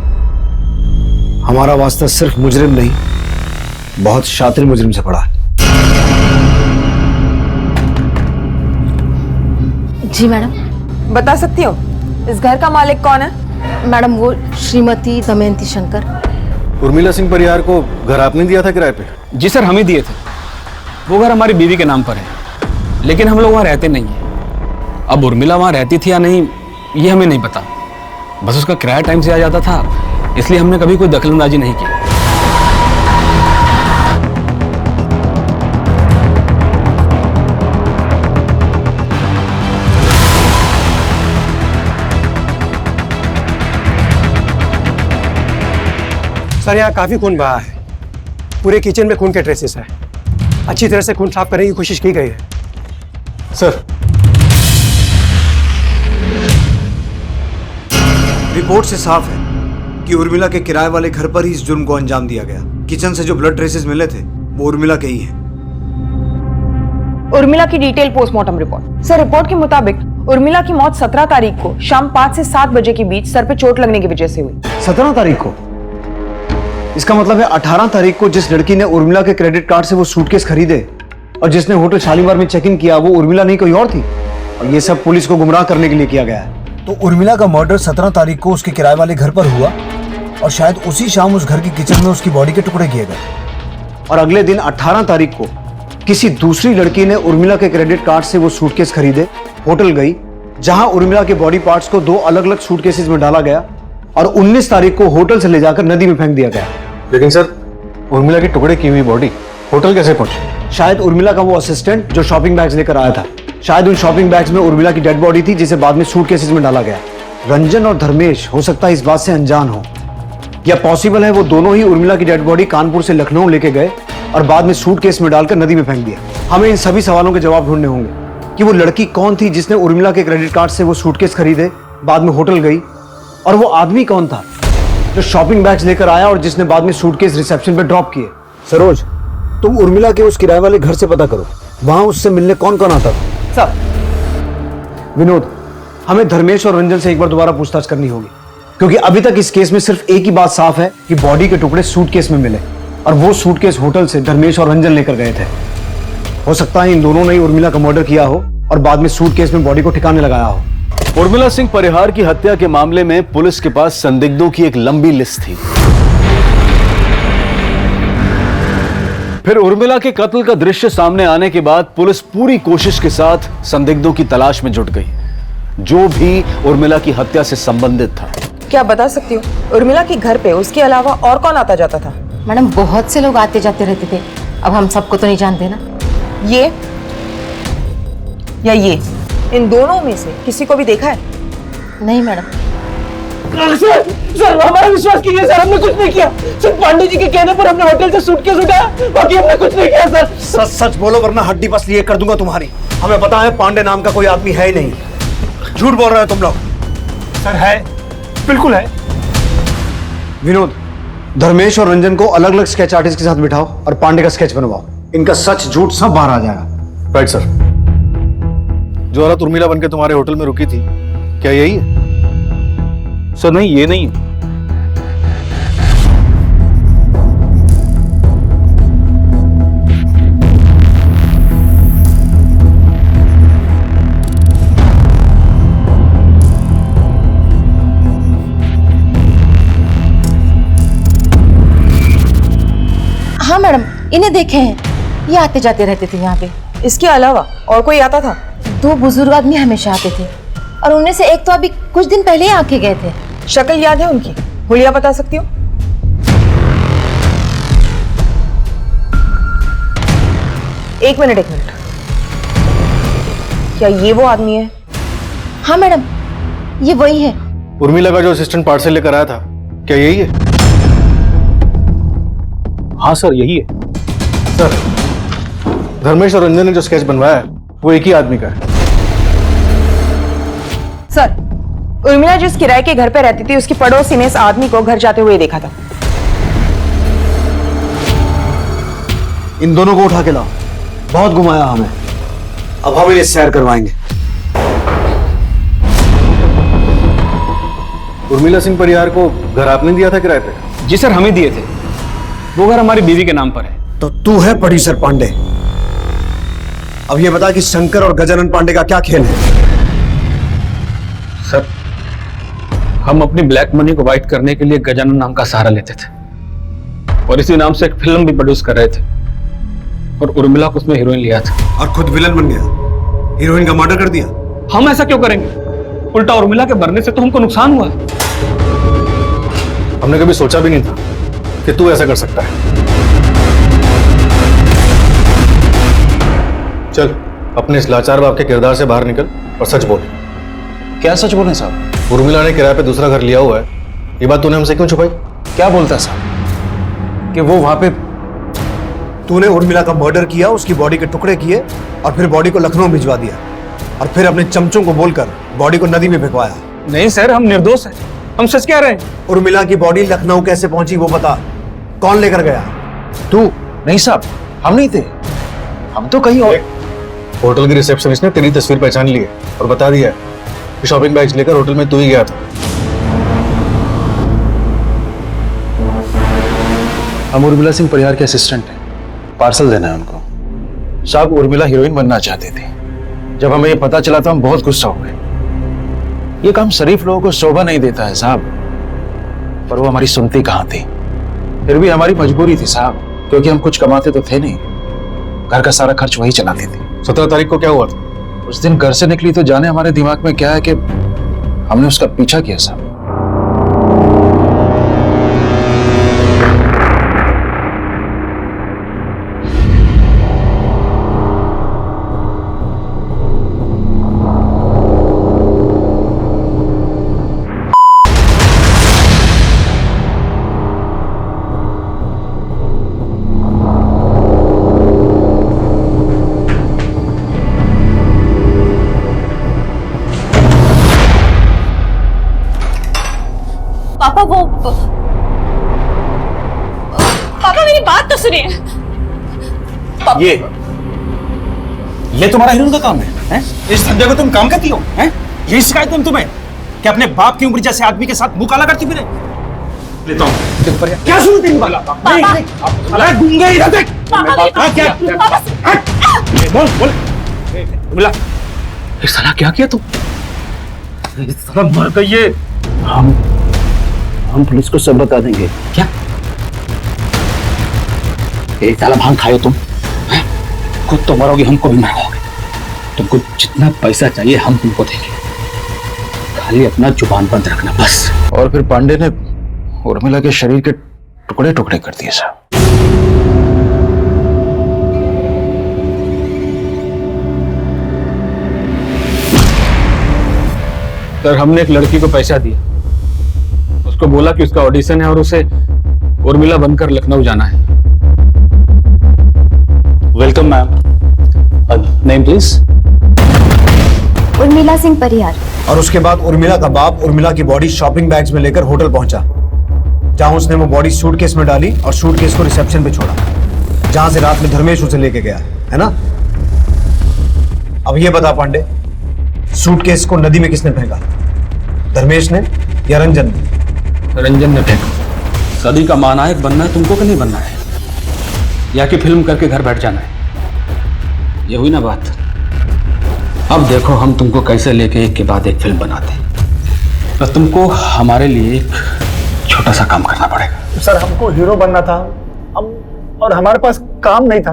हमारा वास्ता सिर्फ मुजरिम नहीं, बहुत शातिर मुजरिम से पड़ा है। जी मैडम। बता सकती हो इस घर का मालिक कौन है? मैडम वो श्रीमती दमयंती शंकर। उर्मिला सिंह परिहार को घर आपने दिया था किराए पे? जी सर, हम ही दिए थे। वो घर हमारी बीवी के नाम पर है, लेकिन हम लोग वहाँ रहते नहीं हैं। अब उर्मिला वहाँ रहती थी या नहीं ये हमें नहीं पता, बस उसका किराया टाइम से आ जाता था, इसलिए हमने कभी कोई दखलंदाजी नहीं की। सर यहाँ काफी खून बहा है, पूरे किचन में खून के ट्रेसेस हैं। अच्छी तरह से खून साफ करने की कोशिश की गई है। सर रिपोर्ट से साफ है कि उर्मिला के किराए वाले घर पर ही इस जुर्म को अंजाम दिया गया। किचन से जो ब्लड ट्रेसेस मिले थे वो उर्मिला के ही हैं। उर्मिला की detail postmortem report. Sir report के मुताबिक उर्मिला की मौत 17 तारीख को शाम 5 से 7 बजे के बीच सर पे चोट लगने की वजह से हुई। 17 तारीख को? इसका मतलब है 18 तारीख को जिस लड़की ने उर्मिला के क्रेडिट कार्ड से वो सूटकेस खरीदे और जिसने होटल शालीमार में चेक इन किया वो उर्मिला नहीं कोई और थी, और ये सब पुलिस को गुमराह करने के लिए किया गया है। तो उर्मिला का मर्डर 17 तारीख को उसके किराए वाले घर पर हुआ और शायद उसी शाम उस घर की किचन में उसकी बॉडी के टुकड़े किए गए, और अगले दिन 18 तारीख को किसी दूसरी लड़की ने उर्मिला के क्रेडिट कार्ड से वो सूटकेस खरीदे, होटल गई जहां उर्मिला के बॉडी पार्ट्स को 2 अलग-अलग सूटकेसेस में डाला गया और 19 तारीख को होटल से ले जाकर नदी में फेंक दिया गया। लेकिन सर उर्मिला की टुकड़े की हुई बॉडी होटल कैसे पहुंची? शायद उर्मिला का वो असिस्टेंट जो शॉपिंग बैग्स लेकर आया था, शायद उन शॉपिंग बैग्स में उर्मिला की डेड बॉडी थी जिसे बाद में सूटकेसेस में डाला गया। रंजन और धर्मेश हो सकता है इस बात से अनजान हो, या पॉसिबल है वो दोनों ही उर्मिला की डेड बॉडी कानपुर से लखनऊ लेके गए और बाद में सूटकेस में डालकर नदी में फेंक दिया। हमें इन सभी सवालों के जवाब ढूंढने होंगे कि वो लड़की कौन थी जिसने उर्मिला के क्रेडिट कार्ड से वो सूटकेस खरीदे, बाद में होटल गई, और वो आदमी कौन था जो शॉपिंग बैग्स लेकर आया और जिसने बाद में सूटकेस रिसेप्शन पे ड्रॉप किए। सरोज, तुम उर्मिला के उस किराए वाले घर से पता करो, वहां उससे मिलने कौन कौन आता था। सर विनोद, हमें धर्मेश और रंजन से एक बार दोबारा पूछताछ करनी होगी, क्योंकि अभी तक इस केस में सिर्फ एक ही बात साफ है कि बॉडी के टुकड़े सूटकेस में मिले और वो सूटकेस होटल से धर्मेश और रंजन लेकर गए थे। हो सकता है इन दोनों ने ही उर्मिला का मर्डर किया हो और बाद में सूटकेस में बॉडी को ठिकाने लगाया हो। उर्मिला सिंह परिहार की हत्या के मामले में पुलिस के पास संदिग्धों की एक लंबी लिस्ट थी। फिर उर्मिला के कत्ल का दृश्य सामने आने के बाद पुलिस पूरी कोशिश के साथ संदिग्धों की तलाश में जुट गई, जो भी उर्मिला की हत्या से संबंधित था। क्या बता सकती हो उर्मिला के घर पे उसके अलावा और कौन आता जाता था? मैडम बहुत से लोग आते जाते रहते थे, अब हम सबको तो नहीं जानते ना। ये या ये, इन दोनों में से किसी को भी देखा है? नहीं मैडम। सर हमारा विश्वास कीजिए सर, हमने कुछ नहीं किया। सिर्फ पांडे जी के कहने पर हमने होटल से सूटकेस उठाया, बाकी हमने कुछ नहीं किया सर। सच सच बोलो वरना हड्डी बस लिए कर दूंगा तुम्हारी। हमें पता है पांडे नाम का कोई आदमी है ही नहीं। झूठ बोल रहे हो तुम लोग। सर है, बिल्कुल है। विनोद, धर्मेश और रंजन को अलग अलग स्केच आर्टिस्ट के साथ बिठाओ और पांडे का स्केच बनवाओ। इनका सच झूठ सब बाहर आ जाएगा। Right sir. जो औरत उर्मिला बनकर तुम्हारे होटल में रुकी थी, क्या यही है? सर नहीं, ये नहीं है। हाँ मैडम, इन्हें देखे हैं, ये आते जाते रहते थे यहाँ पे। इसके अलावा और कोई आता था? 2 बुजुर्ग आदमी हमेशा आते थे और उनमें से एक तो अभी कुछ दिन पहले ही आके गए थे। शक्ल याद है उनकी? हुलिया बता सकती हो? एक मिनट। क्या ये वो आदमी है? हाँ मैडम, ये वही है। उर्मिला का जो असिस्टेंट पार्सल लेकर आया था, क्या यही है? हाँ सर, यही है। सर, धर्मेश और रंजन ने जो स्केच बनवाया है वो एक ही आदमी का है। सर, उर्मिला जिस किराए के घर पे रहती थी उसकी पड़ोसी ने इस आदमी को घर जाते हुए देखा था। इन दोनों को उठा के लाओ। बहुत घुमाया हमें, अब हम इन्हें सैर करवाएंगे। उर्मिला सिंह परिहार को घर आपने दिया था किराए पे? जी सर, हमें दिए थे। वो घर हमारी बीवी के नाम पर है। तो तू है प्रोड्यूसर पांडे। अब ये बता कि शंकर और गजानन पांडे का क्या खेल है? सर, हम अपनी ब्लैक मनी को वाइट करने के लिए गजानन नाम का सहारा लेते थे और इसी नाम से एक फिल्म भी प्रोड्यूस कर रहे थे और उर्मिला को उसमें हीरोइन लिया था। और खुद विलन बन गया, हीरोइन का मर्डर कर दिया। हम ऐसा क्यों करेंगे? उल्टा उर्मिला के मरने से तो हमको नुकसान हुआ। हमने कभी सोचा भी नहीं था कि तू ऐसा कर सकता है। चल, अपने इस लाचार बाप के किरदार से बाहर निकल और सच बोल। क्या सच बोले साहब? उर्मिला ने किराए पे दूसरा घर लिया हुआ है, ये बात तूने हमसे क्यों छुपाई? क्या बोलता साहब कि वो वहां पे तूने उर्मिला का मर्डर किया, उसकी बॉडी के टुकड़े किए और फिर बॉडी को लखनऊ भिजवा दिया और फिर अपने चमचों को बोलकर बॉडी को नदी में फेंकवाया? नहीं सर, हम निर्दोष हैं, हम सच कह रहे हैं। उर्मिला की बॉडी लखनऊ कैसे पहुंची वो बता। कौन लेकर गया? तू? नहीं साहब, हम नहीं थे, हम तो कहीं और। होटल की रिसेप्शनिस्ट ने तेरी तस्वीर पहचान ली है और बता दिया है कि शॉपिंग बैग्स लेकर होटल में तू ही गया था। हम उर्मिला सिंह परिहार के असिस्टेंट हैं, पार्सल देना है उनको। साहब, उर्मिला हीरोइन बनना चाहती थी। जब हमें ये पता चला तो हम बहुत गुस्सा हो गए। ये काम शरीफ लोगों को शोभा नहीं देता है साहब, पर वो हमारी सुनती कहाँ थी। फिर भी हमारी मजबूरी थी साहब, क्योंकि हम कुछ कमाते तो थे नहीं, घर का सारा खर्च वही चलाती थी। 17 तारीख को क्या हुआ था? उस दिन घर से निकली तो जाने हमारे दिमाग में क्या है कि हमने उसका पीछा किया साहब। पापा मेरी बात तो सुनिए। ये तुम्हारा हीरोइन का काम है? इस धंधे को तुम काम करती हो? हैं? ये शिकायत तुम तुम्हें कि अपने बाप की उम्र जैसे आदमी के साथ मुंह काला करती फिरे? लेता हूं। क्या सुनो तेरी बाला? नहीं, गूंगा इधर देख। क्या? बोल बोल। बोला। ये साला क्या किया तू? साला मर गई ये। हम पुलिस को सब बता देंगे। क्या? एक साला भांग खाए तुम, खुद तो मरोगे, हमको भी मरवाओगे। तुमको जितना पैसा चाहिए हम तुमको देंगे, खाली अपना जुबान बंद रखना बस। और फिर पांडे ने उर्मिला के शरीर के टुकड़े टुकड़े कर दिए साहब। सर, हमने एक लड़की को पैसा दिया, उसको बोला कि उसका ऑडिशन है और उसे उर्मिला बनकर लखनऊ जाना है। Welcome ma'am. Name please? Urmila Singh Parihar. और उसके बाद उर्मिला का बाप उर्मिला की बॉडी शॉपिंग बैग्स में लेकर होटल पहुंचा। जहां उसने वो बॉडी सूटकेस में डाली और सूटकेस को रिसेप्शन पे छोड़ा, जहां से रात में धर्मेश उसे लेके गया, है ना? अब ये बता पांडे, सूटकेस को नदी में किसने फेंका? धर्मेश ने या रंजन ने? रंजन ने फेंका। सदी का महानायक बनना है तुमको कि नहीं बनना है, या कि फिल्म करके घर बैठ जाना है? ये हुई ना बात। अब देखो हम तुमको कैसे लेके एक के बाद एक फिल्म बनाते हैं। तो तुमको हमारे लिए एक छोटा सा काम करना पड़ेगा। सर हमको हीरो बनना था, और हमारे पास काम नहीं था,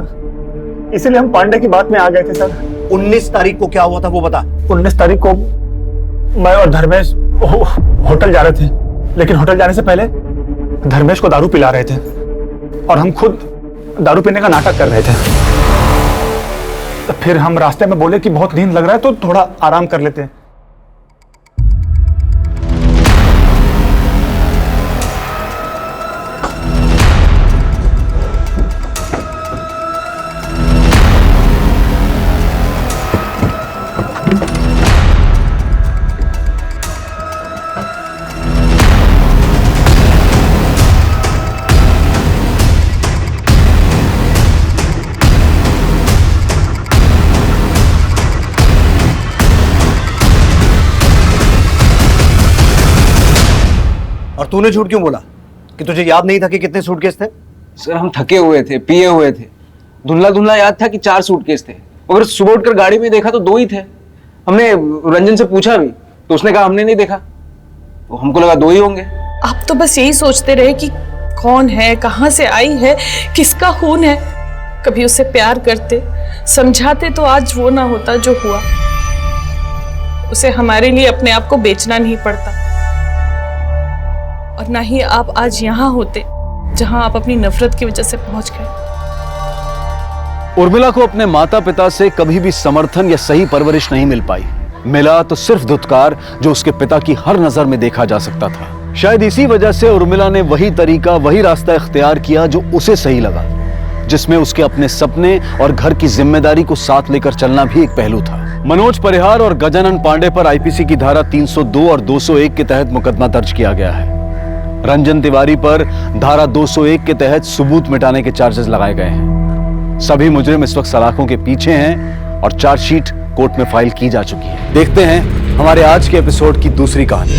इसीलिए हम पांडे की बात में आ गए थे सर। 19 तारीख को क्या हुआ था वो बता। 19 तारीख को मैं और धर्मेश होटल जा रहे थे, लेकिन होटल जाने से पहले धर्मेश को दारू पिला रहे थे और हम खुद दारू पीने का नाटक कर रहे थे। तो फिर हम रास्ते में बोले कि बहुत नींद लग रहा है तो थोड़ा आराम कर लेते हैं। और तूने झूठ क्यों बोला कि तुझे याद नहीं था कि कितने सूटकेस थे? सर हम थके हुए थे, पिए हुए थे, धुंधला धुंधला याद था कि 4 सूटकेस थे, मगर सुबह उठकर गाड़ी में देखा तो 2 ही थे। हमने रंजन से पूछा भी तो उसने कहा हमने नहीं देखा, तो हमको लगा 2 ही होंगे। आप तो बस यही सोचते रहे कि कौन है, कहां से आई है, किसका खून है। कभी उससे प्यार करते, समझाते तो आज वो ना होता जो हुआ। उसे हमारे लिए अपने आप को बेचना नहीं पड़ता, और ना ही आप आज यहाँ होते जहां आप अपनी नफरत की वजह से पहुंच गए। उर्मिला को अपने माता पिता से कभी भी समर्थन या सही परवरिश नहीं मिल पाई। मिला तो सिर्फ धुतकार जो उसके पिता की हर नजर में देखा जा सकता था। शायद इसी वजह से उर्मिला ने वही तरीका, वही रास्ता इख्तियार किया जो उसे सही लगा, जिसमें उसके अपने सपने और घर की जिम्मेदारी को साथ लेकर चलना भी एक पहलू था। मनोज परिहार और गजानन पांडे पर आईपीसी की धारा 302 और 201 के तहत मुकदमा दर्ज किया गया है। रंजन तिवारी पर धारा 201 के तहत सबूत मिटाने के चार्जेस लगाए गए हैं। सभी मुजरिम इस वक्त सलाखों के पीछे हैं और चार्जशीट कोर्ट में फाइल की जा चुकी है। देखते हैं हमारे आज के एपिसोड की दूसरी कहानी।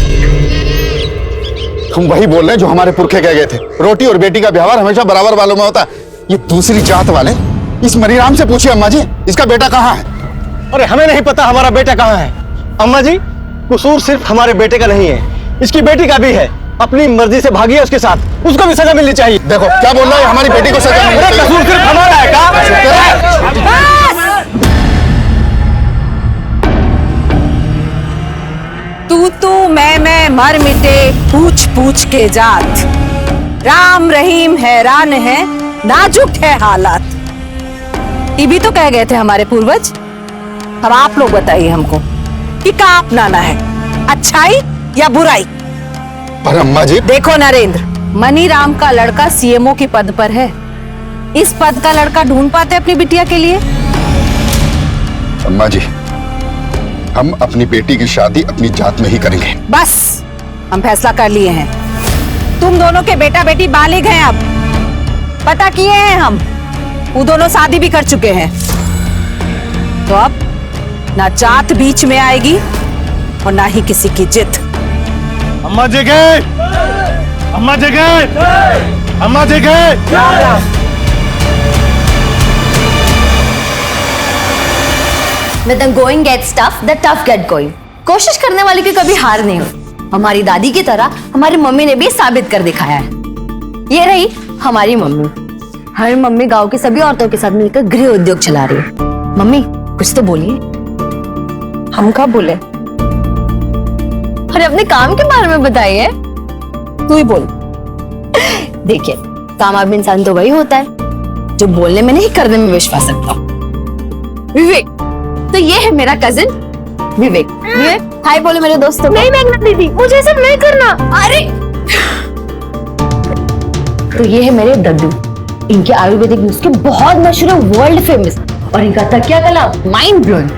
हम वही बोल रहे हैं जो हमारे पुरखे कह गए थे, रोटी और बेटी का व्यवहार हमेशा बराबर वालों में होता है। ये दूसरी जात वाले इस मनीराम से पूछिए अम्मा जी, इसका बेटा कहाँ है? अरे हमें नहीं पता हमारा बेटा कहाँ है। अम्मा जी, कसूर सिर्फ हमारे बेटे का नहीं है, इसकी बेटी का भी है। अपनी मर्जी से भागी है उसके साथ, उसको भी सजा मिलनी चाहिए। देखो क्या बोल रहा है, हमारी बेटी को सजा मिलनी चाहिए। कसूर सिर्फ हमारा है क्या? तू मैं मर मिटे पूछ पूछ के जात। राम रहीम हैरान है, नाजुक है हालात। ये भी तो कह गए थे हमारे पूर्वज। अब आप लोग बताइए हमको कि क्या अपनाना है, अच्छाई या बुराई? पर अम्मा जी देखो नरेंद्र, मनीराम का लड़का सीएमओ के पद पर है। इस पद का लड़का ढूंढ पाते अपनी बिटिया के लिए? अम्मा जी, हम अपनी बेटी की शादी अपनी जात में ही करेंगे। बस हम फैसला कर लिए हैं। तुम दोनों के बेटा बेटी बालिग हैं, अब पता किए हैं हम, वो दोनों शादी भी कर चुके हैं। तो अब ना जात बीच में आएगी और ना ही किसी की जिद। अम्मा जी गए, अम्मा जी गए, अम्मा जी गए। When the going gets tough, the tough get going. कोशिश करने वाले की कभी हार नहीं होती। हमारी दादी की तरह हमारी मम्मी ने भी साबित कर दिखाया है। ये रही हमारी मम्मी। हर मम्मी गांव की सभी औरतों के साथ मिलकर गृह उद्योग चला रही है। मम्मी कुछ तो बोलिए। हम क्या बोले? अरे अपने काम के बारे में बताइए। तू ही बोल। देखिए, कामयाब इंसान तो वही होता है जो बोलने में नहीं करने में विश्वास रखता। विवेक, तो ये है मेरा कजिन विवेक। विवेक हाय बोले मेरे दोस्तों। नहीं मेघना दीदी, मुझे सब नहीं करना। अरे तो ये है मेरे दद्दू। इनके आयुर्वेदिक नुस्खे बहुत मशहूर है, वर्ल्ड फेमस, और इनका तकिया कला माइंड ब्लोइंग।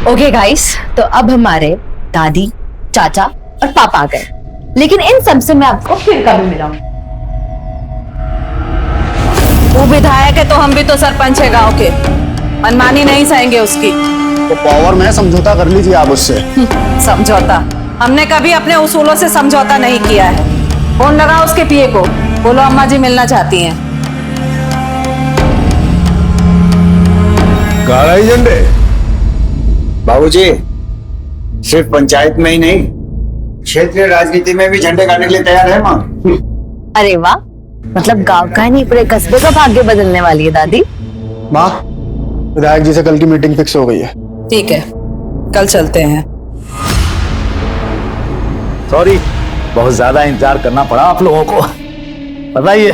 ओके गाइस, तो अब हमारे दादी, चाचा और पापा आ गए। लेकिन इन सब से मैं आपको फिर कभी मिलाऊं। तू विधायक है तो हम भी तो सरपंच है गांव के, मनमानी नहीं सहेंगे उसकी। तो पावर में समझौता कर लीजिए आप उससे। समझौता? हमने कभी अपने उसूलों से समझौता नहीं किया है। फोन लगाओ उसके पीए को, बोलो अम्मा जी मिलना चाहती हैं। काला झंडे बाबूजी, सिर्फ पंचायत में ही नहीं, क्षेत्रीय राजनीति में भी झंडे गाड़ने के लिए तैयार है माँ। अरे वाह, मतलब गांव का ही नहीं पूरे कस्बे का भाग्य बदलने वाली है दादी। माँ, विधायक जी से कल की मीटिंग फिक्स हो गई है। ठीक है, कल चलते हैं। सॉरी, बहुत ज्यादा इंतजार करना पड़ा आप लोगों को। बताइए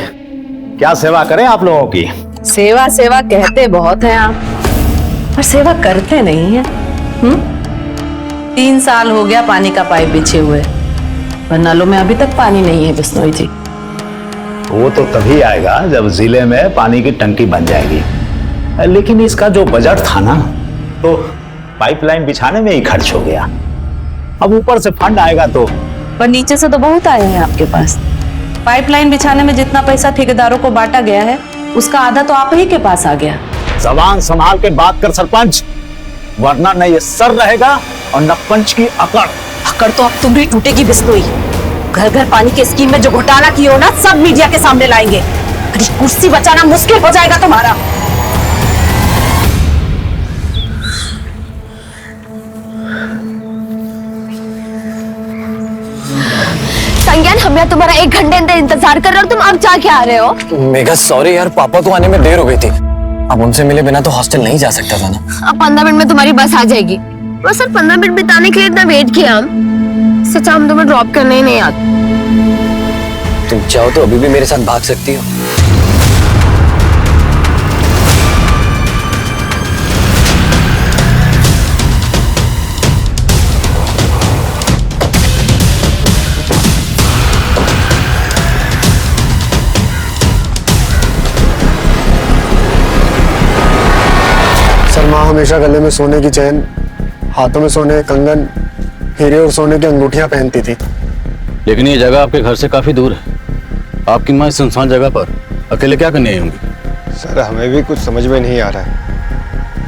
क्या सेवा करें आप लोगों की? सेवा सेवा कहते बहुत हैं आप, पर सेवा करते नहीं है। 3 साल हो गया पानी का पाइप बिछे हुए, पर नलों में अभी तक पानी नहीं है बिश्नोई जी। वो तो तभी आएगा जब जिले में पानी की टंकी बन जाएगी। लेकिन इसका जो बजट था ना, तो पाइपलाइन बिछाने में ही खर्च हो गया। अब ऊपर से फंड आएगा तो। पर नीचे से तो बहुत आए हैं आपके पास। पाइपलाइन बिछाने में जितना पैसा ठेकेदारों को बांटा गया है, उसका आधा तो आप ही के पास आ गया। जबान संभाल के बात कर सरपंच, वरना न ये सर रहेगा और न पंच की अकड़। अकड़ तो अब तुम भी टूटेगी बिश्नोई। घर घर पानी की स्कीम में जो घोटाला किया हो ना, सब मीडिया के सामने लाएंगे। कुर्सी बचाना मुश्किल हो जाएगा तुम्हारा। संज्ञान, हम यहाँ तुम्हारा 1 घंटे इंतजार कर रहे हो, तुम अब जाके आ रहे हो। मेघा सॉरी यार, पापा को आने में देर हो गई थी। अब उनसे मिले बिना तो हॉस्टल नहीं जा सकता था ना। अब 15 मिनट में तुम्हारी बस आ जाएगी। बस सर 15 मिनट बिताने के लिए इतना वेट किया हम। सच हम तुम्हें ड्रॉप करने ही नहीं आते। तुम चाहो तो अभी भी मेरे साथ भाग सकती हो। माँ हमेशा गले में सोने की चैन, हाथों में सोने के कंगन, हीरे और सोने की अंगूठियां पहनती थी। लेकिन ये जगह आपके घर से काफी दूर है। आपकी माँ इस सुनसान जगह पर अकेले क्या करने आई होंगी? सर हमें भी कुछ समझ में नहीं आ रहा है।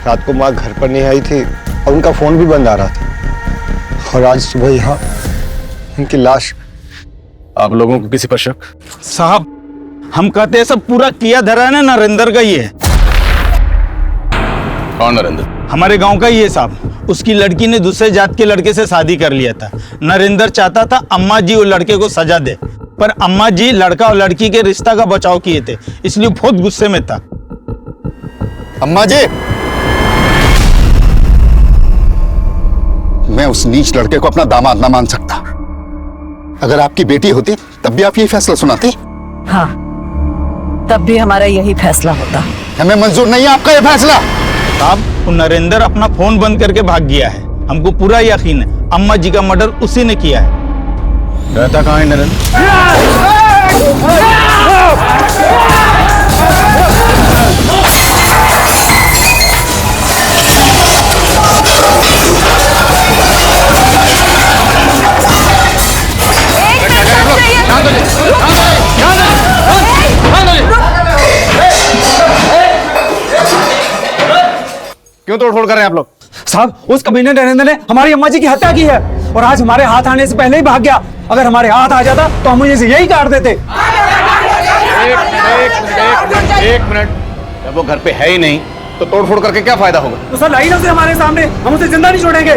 रात को माँ घर पर नहीं आई थी और उनका फोन भी बंद आ रहा था, और आज सुबह यहाँ उनकी लाश। आप लोगों को किसी पर शक? साहब हम कहते हैं सब पूरा किया धरा है ना नरेंद्र का ही है। कौन नरेंद्र? हमारे गांव का ही है साहब। उसकी लड़की ने दूसरे जात के लड़के से शादी कर लिया था। नरेंद्र चाहता था अम्मा जी और लड़के को सजा दे, पर अम्मा जी लड़का और लड़की के रिश्ता का बचाव किए थे, इसलिए बहुत गुस्से में था। अम्मा जी, मैं उस नीच लड़के को अपना दामाद ना मान सकता। अगर आपकी बेटी होती तब भी आप यही फैसला सुनाती? हाँ, तब भी हमारा यही फैसला होता। हमें मंजूर नहीं है आपका ये फैसला। साहब नरेंद्र अपना फोन बंद करके भाग गया है। हमको पूरा यकीन है अम्मा जी का मर्डर उसी ने किया है। रहता कहाँ है नरेंद्र? क्यों तोड़फोड़ कर रहे हैं आप लोग? साहब उस कमीने नरेंद्र ने हमारी अम्मा जी की हत्या की है, और आज हमारे हाथ आने से पहले ही भाग गया। अगर हमारे हाथ आ जाता तो हम मुझे यही काट देते। एक मिनट, जब वो घर पे है ही नहीं तो तोड़फोड़ करके क्या फायदा होगा? तो सर लाई ना उसे हमारे सामने, हम उसे जिंदा नहीं छोड़ेंगे।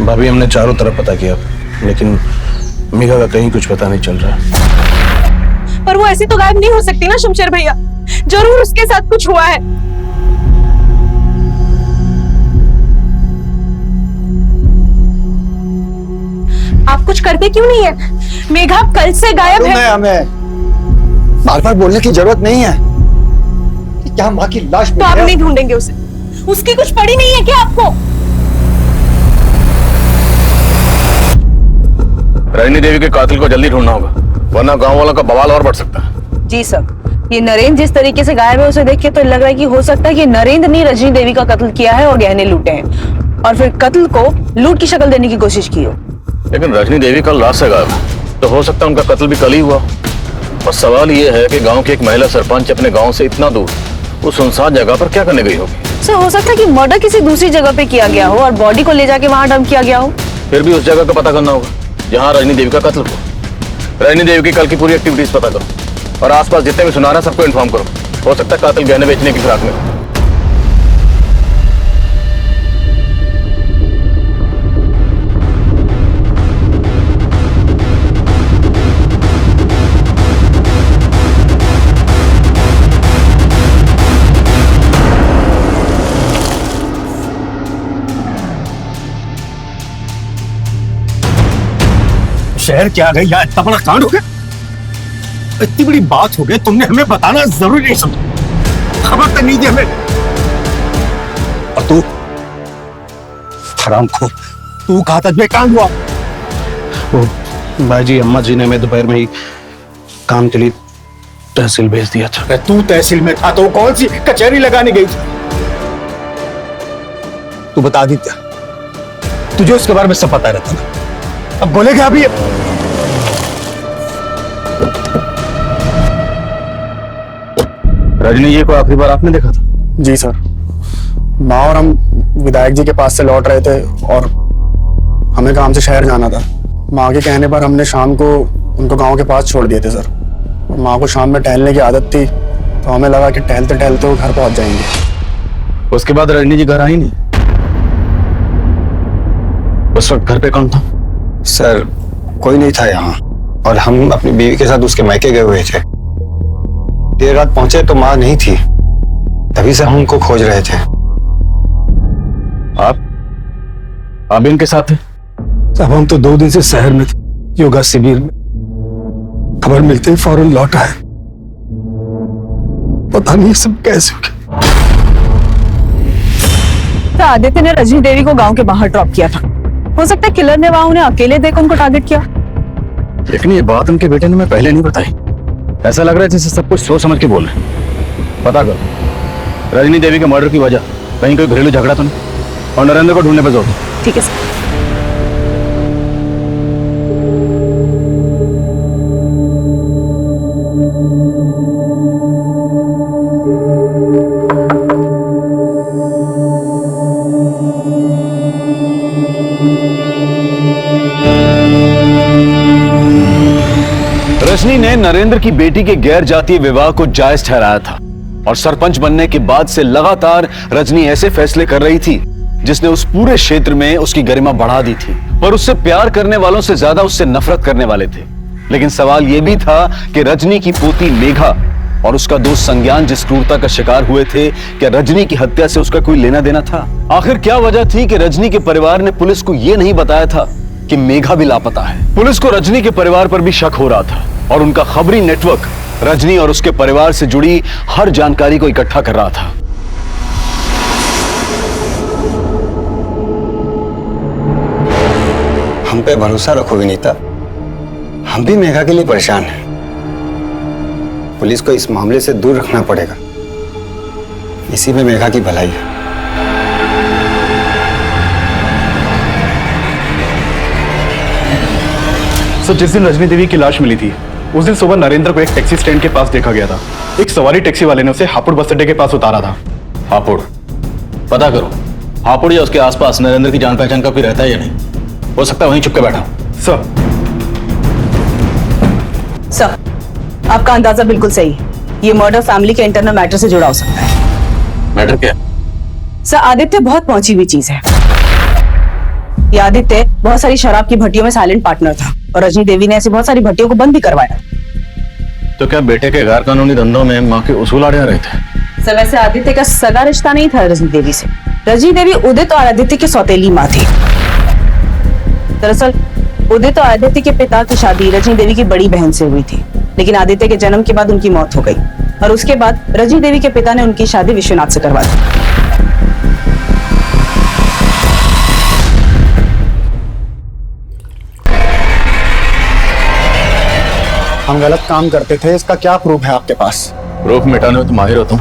भाभी हमने चारों तरफ पता किया, लेकिन मेघा का कहीं कुछ पता नहीं चल रहा। पर वो ऐसी तो गायब नहीं हो सकती ना शमशेर भैया, जरूर उसके साथ कुछ हुआ है। आप कुछ करते क्यों नहीं है? मेघा कल से गायब है। हमें बार बार बोलने की जरूरत नहीं है कि क्या माँ की लाश तो आप नहीं ढूंढेंगे उसे? उसकी कुछ पड़ी नहीं है क्या आपको? रजनी देवी के कातिल को जल्दी ढूंढना होगा, वरना गांव वालों का बवाल और बढ़ सकता है। जी सर, ये नरेंद्र जिस तरीके से गायब है उसे देख के तो लग रहा है कि हो सकता है कि नरेंद्र ने रजनी देवी का कत्ल किया है और गहने लूटे हैं। और फिर कत्ल को लूट की शक्ल देने की कोशिश की हो। लेकिन रजनी देवी कल रात से गायब है, तो हो सकता है उनका कत्ल भी कल ही हुआ। और सवाल ये है कि गांव की एक महिला सरपंच अपने गांव से इतना दूर उस सुनसान जगह पर क्या करने गई होगी। सर हो सकता है कि मर्डर किसी दूसरी जगह पे किया गया हो और बॉडी को ले जाके वहां डंप किया गया हो। फिर भी उस जगह का पता करना होगा जहाँ रजनी देवी का कत्ल हुआ। रजनी देवी की कल की पूरी एक्टिविटीज पता करो और आसपास जितने भी सुनार है सबको इन्फॉर्म करो। हो सकता है कातिल गहने बेचने की फिराक में हो। शहर क्या गई यार, इतना बड़ा कांड हो गया, इतनी बड़ी बात हो गई, तुमने हमें बताना जरूरी नहीं समझा, खबर तक नहीं दी हमें। और तू हरामखोर, तू कहा था जो कांड हुआ? वो बाजी अम्मा जी ने हमें दोपहर में ही काम के लिए तहसील भेज दिया था। तू तहसील में था तो कौन सी कचहरी लगाने गई थी? तू बता आदित्य, तुझे उसके बारे में सब पता रहता ना, अब बोलेगा अभी? रजनी जी को आखिरी बार आपने देखा था? जी सर, माँ और हम विधायक जी के पास से लौट रहे थे और हमें काम से शहर जाना था। माँ के कहने पर हमने शाम को उनको गांव के पास छोड़ दिए थे सर। और माँ को शाम में टहलने की आदत थी तो हमें लगा कि टहलते टहलते वो घर पहुंच जाएंगे। उसके बाद रजनी जी घर आई नहीं? उस वक्त घर पे कौन था? सर कोई नहीं था यहाँ और हम अपनी बीवी के साथ उसके मायके गए हुए थे। देर रात पहुंचे तो माँ नहीं थी, तभी से हम उनको खोज रहे थे। आप भी इनके साथ थे? अब हम तो 2 दिन से शहर में थे, योगा शिविर में। खबर मिलते ही फौरन लौट आए। पता नहीं सब कैसे हो गया। तो आदित्य ने रजनी देवी को गांव के बाहर ड्रॉप किया था। हो सकता है किलर ने वहां उन्हें अकेले देख उनको टारगेट किया। लेकिन ये बात उनके बेटे ने मैं पहले नहीं बताई। ऐसा लग रहा है जैसे सब कुछ सोच समझ के बोल रहे हैं। पता करो रजनी देवी के मर्डर की वजह कहीं कोई घरेलू झगड़ा तो नहीं, और नरेंद्र को ढूंढने पर जोर दो। ठीक है सर। रजनी ने नरेंद्र की बेटी के गैर जातीय विवाह को जायज ठहराया था और सरपंच बनने के बाद से लगातार रजनी ऐसे फैसले कर रही थी जिसने उस पूरे क्षेत्र में उसकी गरिमा बढ़ा दी थी। पर उससे प्यार करने वालों से ज्यादा उससे नफरत करने वाले थे। लेकिन सवाल यह भी था कि रजनी की पोती मेघा और उसका दोस्त संज्ञान जिस क्रूरता का शिकार हुए थे, क्या रजनी की हत्या से उसका कोई लेना देना था? आखिर क्या वजह थी कि रजनी के परिवार ने पुलिस को यह नहीं बताया था कि मेघा भी लापता है? पुलिस को रजनी के परिवार पर भी शक हो रहा था और उनका खबरी नेटवर्क रजनी और उसके परिवार से जुड़ी हर जानकारी को इकट्ठा कर रहा था। हम पे भरोसा रखो विनीता, हम भी मेघा के लिए परेशान हैं। पुलिस को इस मामले से दूर रखना पड़ेगा, इसी में मेघा की भलाई है। सर जिस दिन रजनी देवी की लाश मिली थी उस दिन सुबह नरेंद्र को एक टैक्सी स्टैंड के पास देखा गया था। एक सवारी टैक्सी वाले ने उसे हापुड़ बस अड्डे के पास उतारा था। हापुड़ पता करो, हापुड़ या उसके आसपास नरेंद्र की जान पहचान का कोई रहता है या नहीं? हो सकता है वहीं चुपके बैठा। सर आपका अंदाजा बिल्कुल सही है। ये मर्डर फैमिली के इंटरनल मैटर से जुड़ा हो सकता है। मैटर क्या? सर आदित्य बहुत पहुंची हुई चीज है। ये आदित्य बहुत सारी शराब की भट्टियों में साइलेंट पार्टनर था और रजनी देवी ने ऐसी बहुत सारी भट्टियों को बंद भी करवाया। तो क्या बेटे के गैर कानूनी धंधों में माँ के उसूल आड़े आ रहे थे? सर वैसे आदित्य का सगा रिश्ता नहीं था रजनी देवी से। रजनी देवी उदित और आदित्य की सौतेली माँ थी। दरअसल उदित और आदित्य के पिता की शादी रजनी देवी की बड़ी बहन से हुई थी, लेकिन आदित्य के जन्म के बाद उनकी मौत हो गई और उसके बाद रजनी देवी के पिता ने उनकी शादी विश्वनाथ से करवा दी। हम गलत काम करते थे, इसका क्या प्रूफ है आपके पास? प्रूफ मिटाने में तो माहिर हो तुम,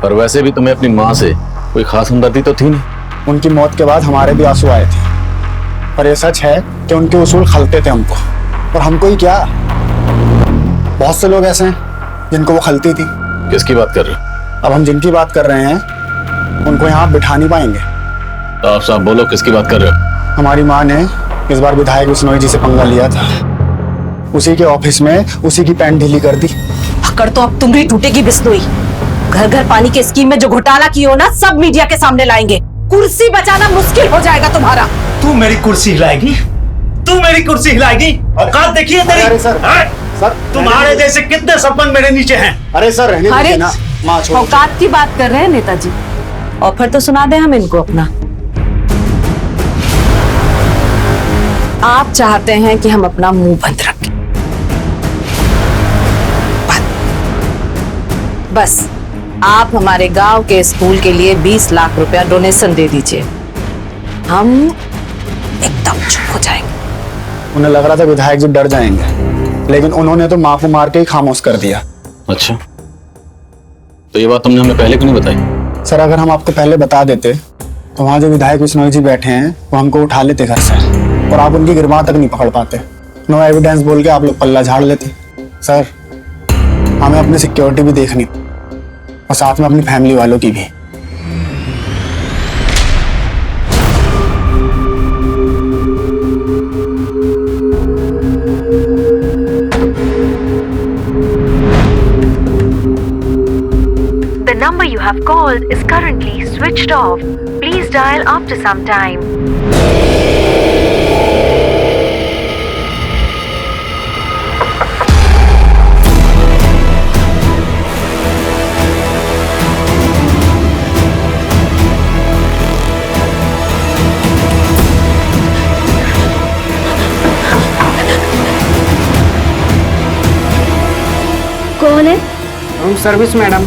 पर वैसे भी तुम्हें अपनी माँ से कोई खास हमदर्दी तो थी नहीं। उनकी मौत के बाद हमारे भी आंसू आए थे, पर यह सच है कि उनके उसूल खलते थे हमको, और हमको ही क्या, बहुत से लोग ऐसे हैं जिनको वो खलती थी। किसकी बात कर रहे हो? अब हम जिनकी बात कर रहे हैं उनको यहाँ बिठा नहीं पाएंगे। तो आप साहब बोलो, किसकी बात कर रहे हो? हमारी माँ ने इस बार विधायक बिश्नोई जी से पंगा लिया था, उसी के ऑफिस में उसी की पैंट ढीली कर दी। अकड़ तो अब तुम ही टूटेगी बिश्नोई। घर घर पानी के स्कीम में जो घोटाला की हो ना, सब मीडिया के सामने लाएंगे। कुर्सी बचाना मुश्किल हो जाएगा तुम्हारा। तू मेरी कुर्सी हिलाएगी? तू मेरी कुर्सी हिलाएगी? औकात देखिए तेरी। अरे सर, सर तुम्हारे जैसे कितने सरपंच मेरे नीचे हैं। अरे सर रहने दीजिए ना, माँ छोड़ो। औकात की बात कर रहे हैं नेताजी, और फिर तो सुना दे हम इनको अपना। आप चाहते हैं कि हम अपना मुंह बंद रखें, बस आप हमारे गांव के स्कूल के लिए 20 लाख रुपया डोनेशन दे दीजिए, हम एकदम चुप हो जाएंगे। उन्हें लग रहा था विधायक जी डर जाएंगे, लेकिन उन्होंने तो माँ को मार के ही खामोश कर दिया। अच्छा, तो ये बात तुमने हमें पहले क्यों नहीं बताई? सर अगर हम आपको पहले बता देते तो वहाँ जो विधायक बिश्नोई जी बैठे हैं वो हमको उठा लेते घर से, और आप उनकी गिरबान तक नहीं पकड़ पाते। नो एविडेंस बोल के आप लोग पल्ला झाड़ लेते। सर हमें अपनी सिक्योरिटी भी देखनी, और साथ में अपनी फैमिली वालों की भी। The number you have called is currently switched off. Please dial after some time. कौन है? Room service madam.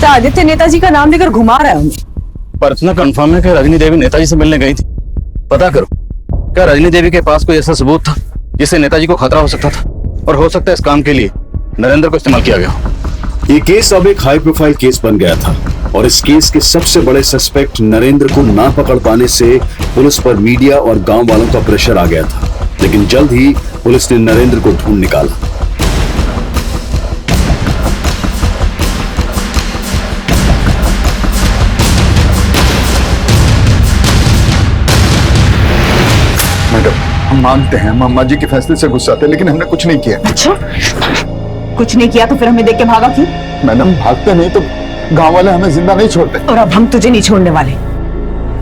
Aditya Netaji का नाम लेकर घुमा रहा है हमें। पर इतना कंफर्म है कि रजनी देवी नेताजी से मिलने गई थी। पता करो, क्या रजनी देवी के पास कोई ऐसा सबूत था जिससे नेताजी को खतरा हो सकता था, और हो सकता है इस काम के लिए नरेंद्र को इस्तेमाल किया गया हो। ये केस अब एक हाई प्रोफाइल केस बन गया था, और इस केस के सबसे बड़े सस्पेक्ट नरेंद्र को ना पकड़ पाने से पुलिस पर मीडिया और गांव वालों का प्रेशर आ गया था। लेकिन जल्द ही पुलिस ने नरेंद्र को ढूंढ निकाला। हम मानते हैं मामा जी के फैसले से गुस्सा थे, लेकिन हमने कुछ नहीं किया। अच्छा, कुछ नहीं किया तो फिर हमें देख के भागा क्यों? मैडम भागते नहीं तो गांव वाले हमें जिंदा नहीं छोड़ते। और अब हम तुझे नहीं छोड़ने वाले।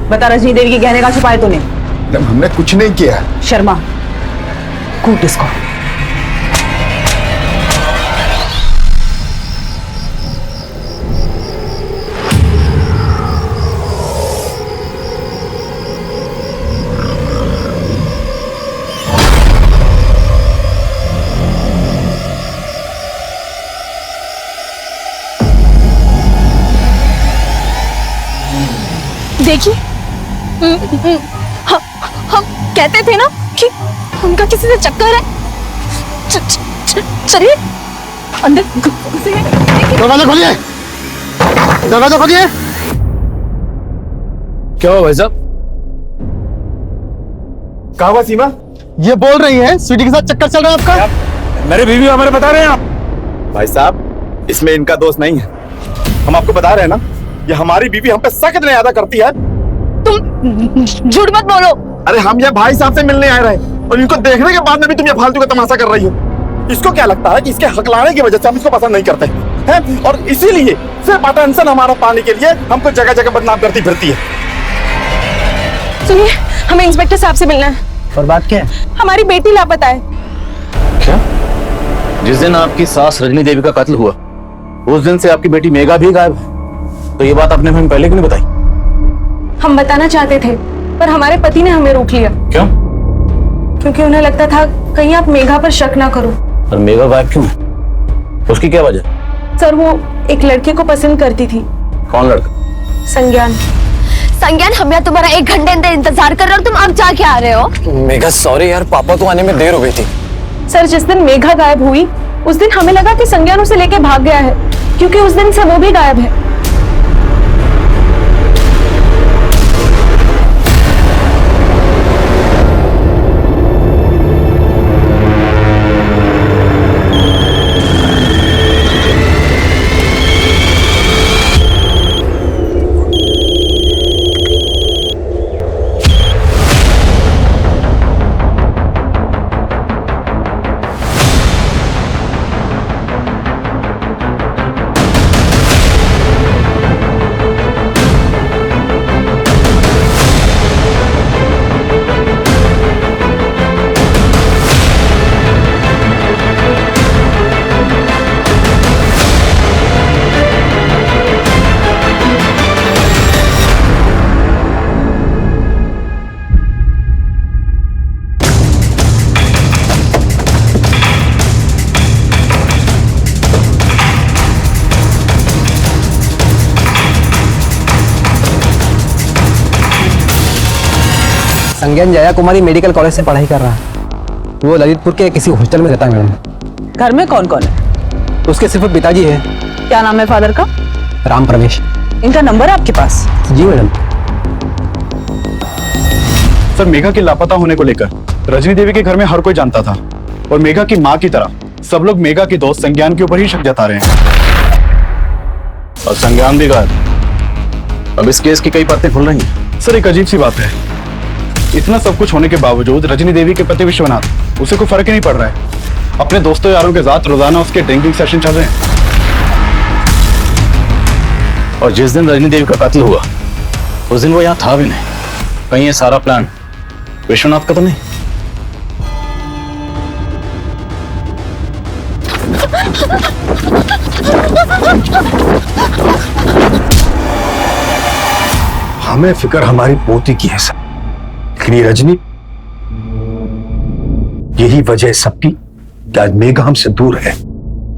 बता, रजनी देवी के गहने का छुपाए तूने? मैडम हमने कुछ नहीं किया। शर्मा, कूट इसको। देखिए, हम कहते थे ना कि उनका किसी से चक्कर है। चलिए अंदर घुसिए। दरवाजा खोलिए, दरवाजा खोलिए। क्या हुआ भाई साहब? कहाँ हुआ सीमा? ये बोल रही है स्वीटी के साथ चक्कर चल रहा है आपका। मेरे बीवी हमारे बता रहे हैं आप। भाई साहब इसमें इनका दोस्त नहीं है, हम आपको बता रहे हैं ना, ये हमारी बीवी हम पे सख्त न्यायादा करती है। तुम झूठ मत बोलो। अरे हम ये भाई साहब से मिलने आए रहे, और इनको देखने के बाद में भी तुम ये फालतू का तमाशा कर रही हो। इसको क्या लगता है कि इसके हकलाने की वजह से हम इसको पसंद नहीं करते हैं, और इसीलिए सिर्फ अटेंशन हमारा पाने के लिए हमको जगह जगह बदनाम करती फिरती है। सुनिए, हमें इंस्पेक्टर साहब से मिलना है। और बात क्या है? हमारी बेटी लापता है। क्या? जिस दिन आपकी सास रजनी देवी का कत्ल हुआ उस दिन से आपकी बेटी मेघा भी गायब है। तो ये बात आपने हमें पहले क्यों नहीं बताई? हम बताना चाहते थे पर हमारे पति ने हमें रोक लिया। क्यों? क्योंकि उन्हें लगता था कहीं आप मेघा पर शक ना करो। और मेघा गायब क्यों है? उसकी क्या वजह? सर वो एक लड़के को पसंद करती थी। कौन लड़का? संज्ञान। संज्ञान, हम यहाँ तुम्हारा 1 घंटे इंतजार कर रहे हो, तुम अब जाके आ रहे हो? मेघा सॉरी यार, पापा को आने में देर हो गई थी। सर जिस दिन मेघा गायब हुई उस दिन हमें लगा कि संज्ञान उसे लेके भाग गया है, क्योंकि उस दिन से वो भी गायब है। संज्ञान जया कुमारी मेडिकल कॉलेज से पढ़ाई कर रहा है। वो ललितपुर के किसी हॉस्टल में रहता है मैडम। घर में कौन कौन है? उसके सिर्फ पिताजी है। क्या नाम है फादर का? राम प्रवेश। इनका नंबर है आपके पास? जी मैडम। सर मेघा के लापता होने को लेकर रजनी देवी के घर में हर कोई जानता था, और मेघा की माँ की तरह सब लोग मेघा के दोस्त संज्ञान के ऊपर ही शक जता रहे हैं। और संज्ञान भी गायब। अब इस केस की कई बातें खुल रही हैं। सर एक अजीब सी बात है, इतना सब कुछ होने के बावजूद रजनी देवी के पति विश्वनाथ, उसे कोई फर्क ही नहीं पड़ रहा है। अपने दोस्तों यारों के साथ रोजाना उसके ड्रिंकिंग सेशन चल रहे हैं। और जिस दिन रजनी देवी का कत्ल हुआ उस दिन वो यहाँ था भी नहीं। कहीं ये सारा प्लान विश्वनाथ का तो नहीं? हमें फिक्र हमारी पोती की है सर, लेकिन ये रजनी, यही वजह है सबकी कि आज मेघा हमसे दूर है।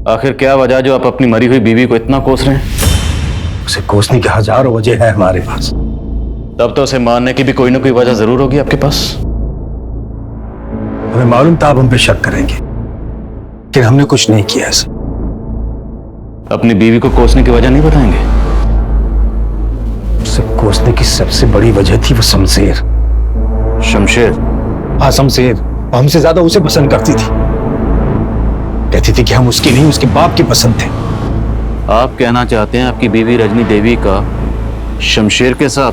आखिर क्या वजह जो आप अपनी मरी हुई बीवी को इतना कोस रहे हैं? उसे कोसने की हजारों वजह है हमारे पास। तब तो उसे मारने की भी कोई ना कोई वजह जरूर होगी आपके पास। हमें मालूम था आप हम पे शक करेंगे, लेकिन हमने कुछ नहीं किया सर। अपनी बीवी को कोसने की वजह नहीं बताएंगे? उसे कोसने की सबसे बड़ी वजह थी वो शमशेर। शमशेर? हाँ शमशेर। हमसे ज्यादा उसे पसंद करती थी, कहती थी कि हम उसकी नहीं उसके बाप की पसंद थे। आप कहना चाहते हैं आपकी बीवी रजनी देवी का शमशेर के साथ?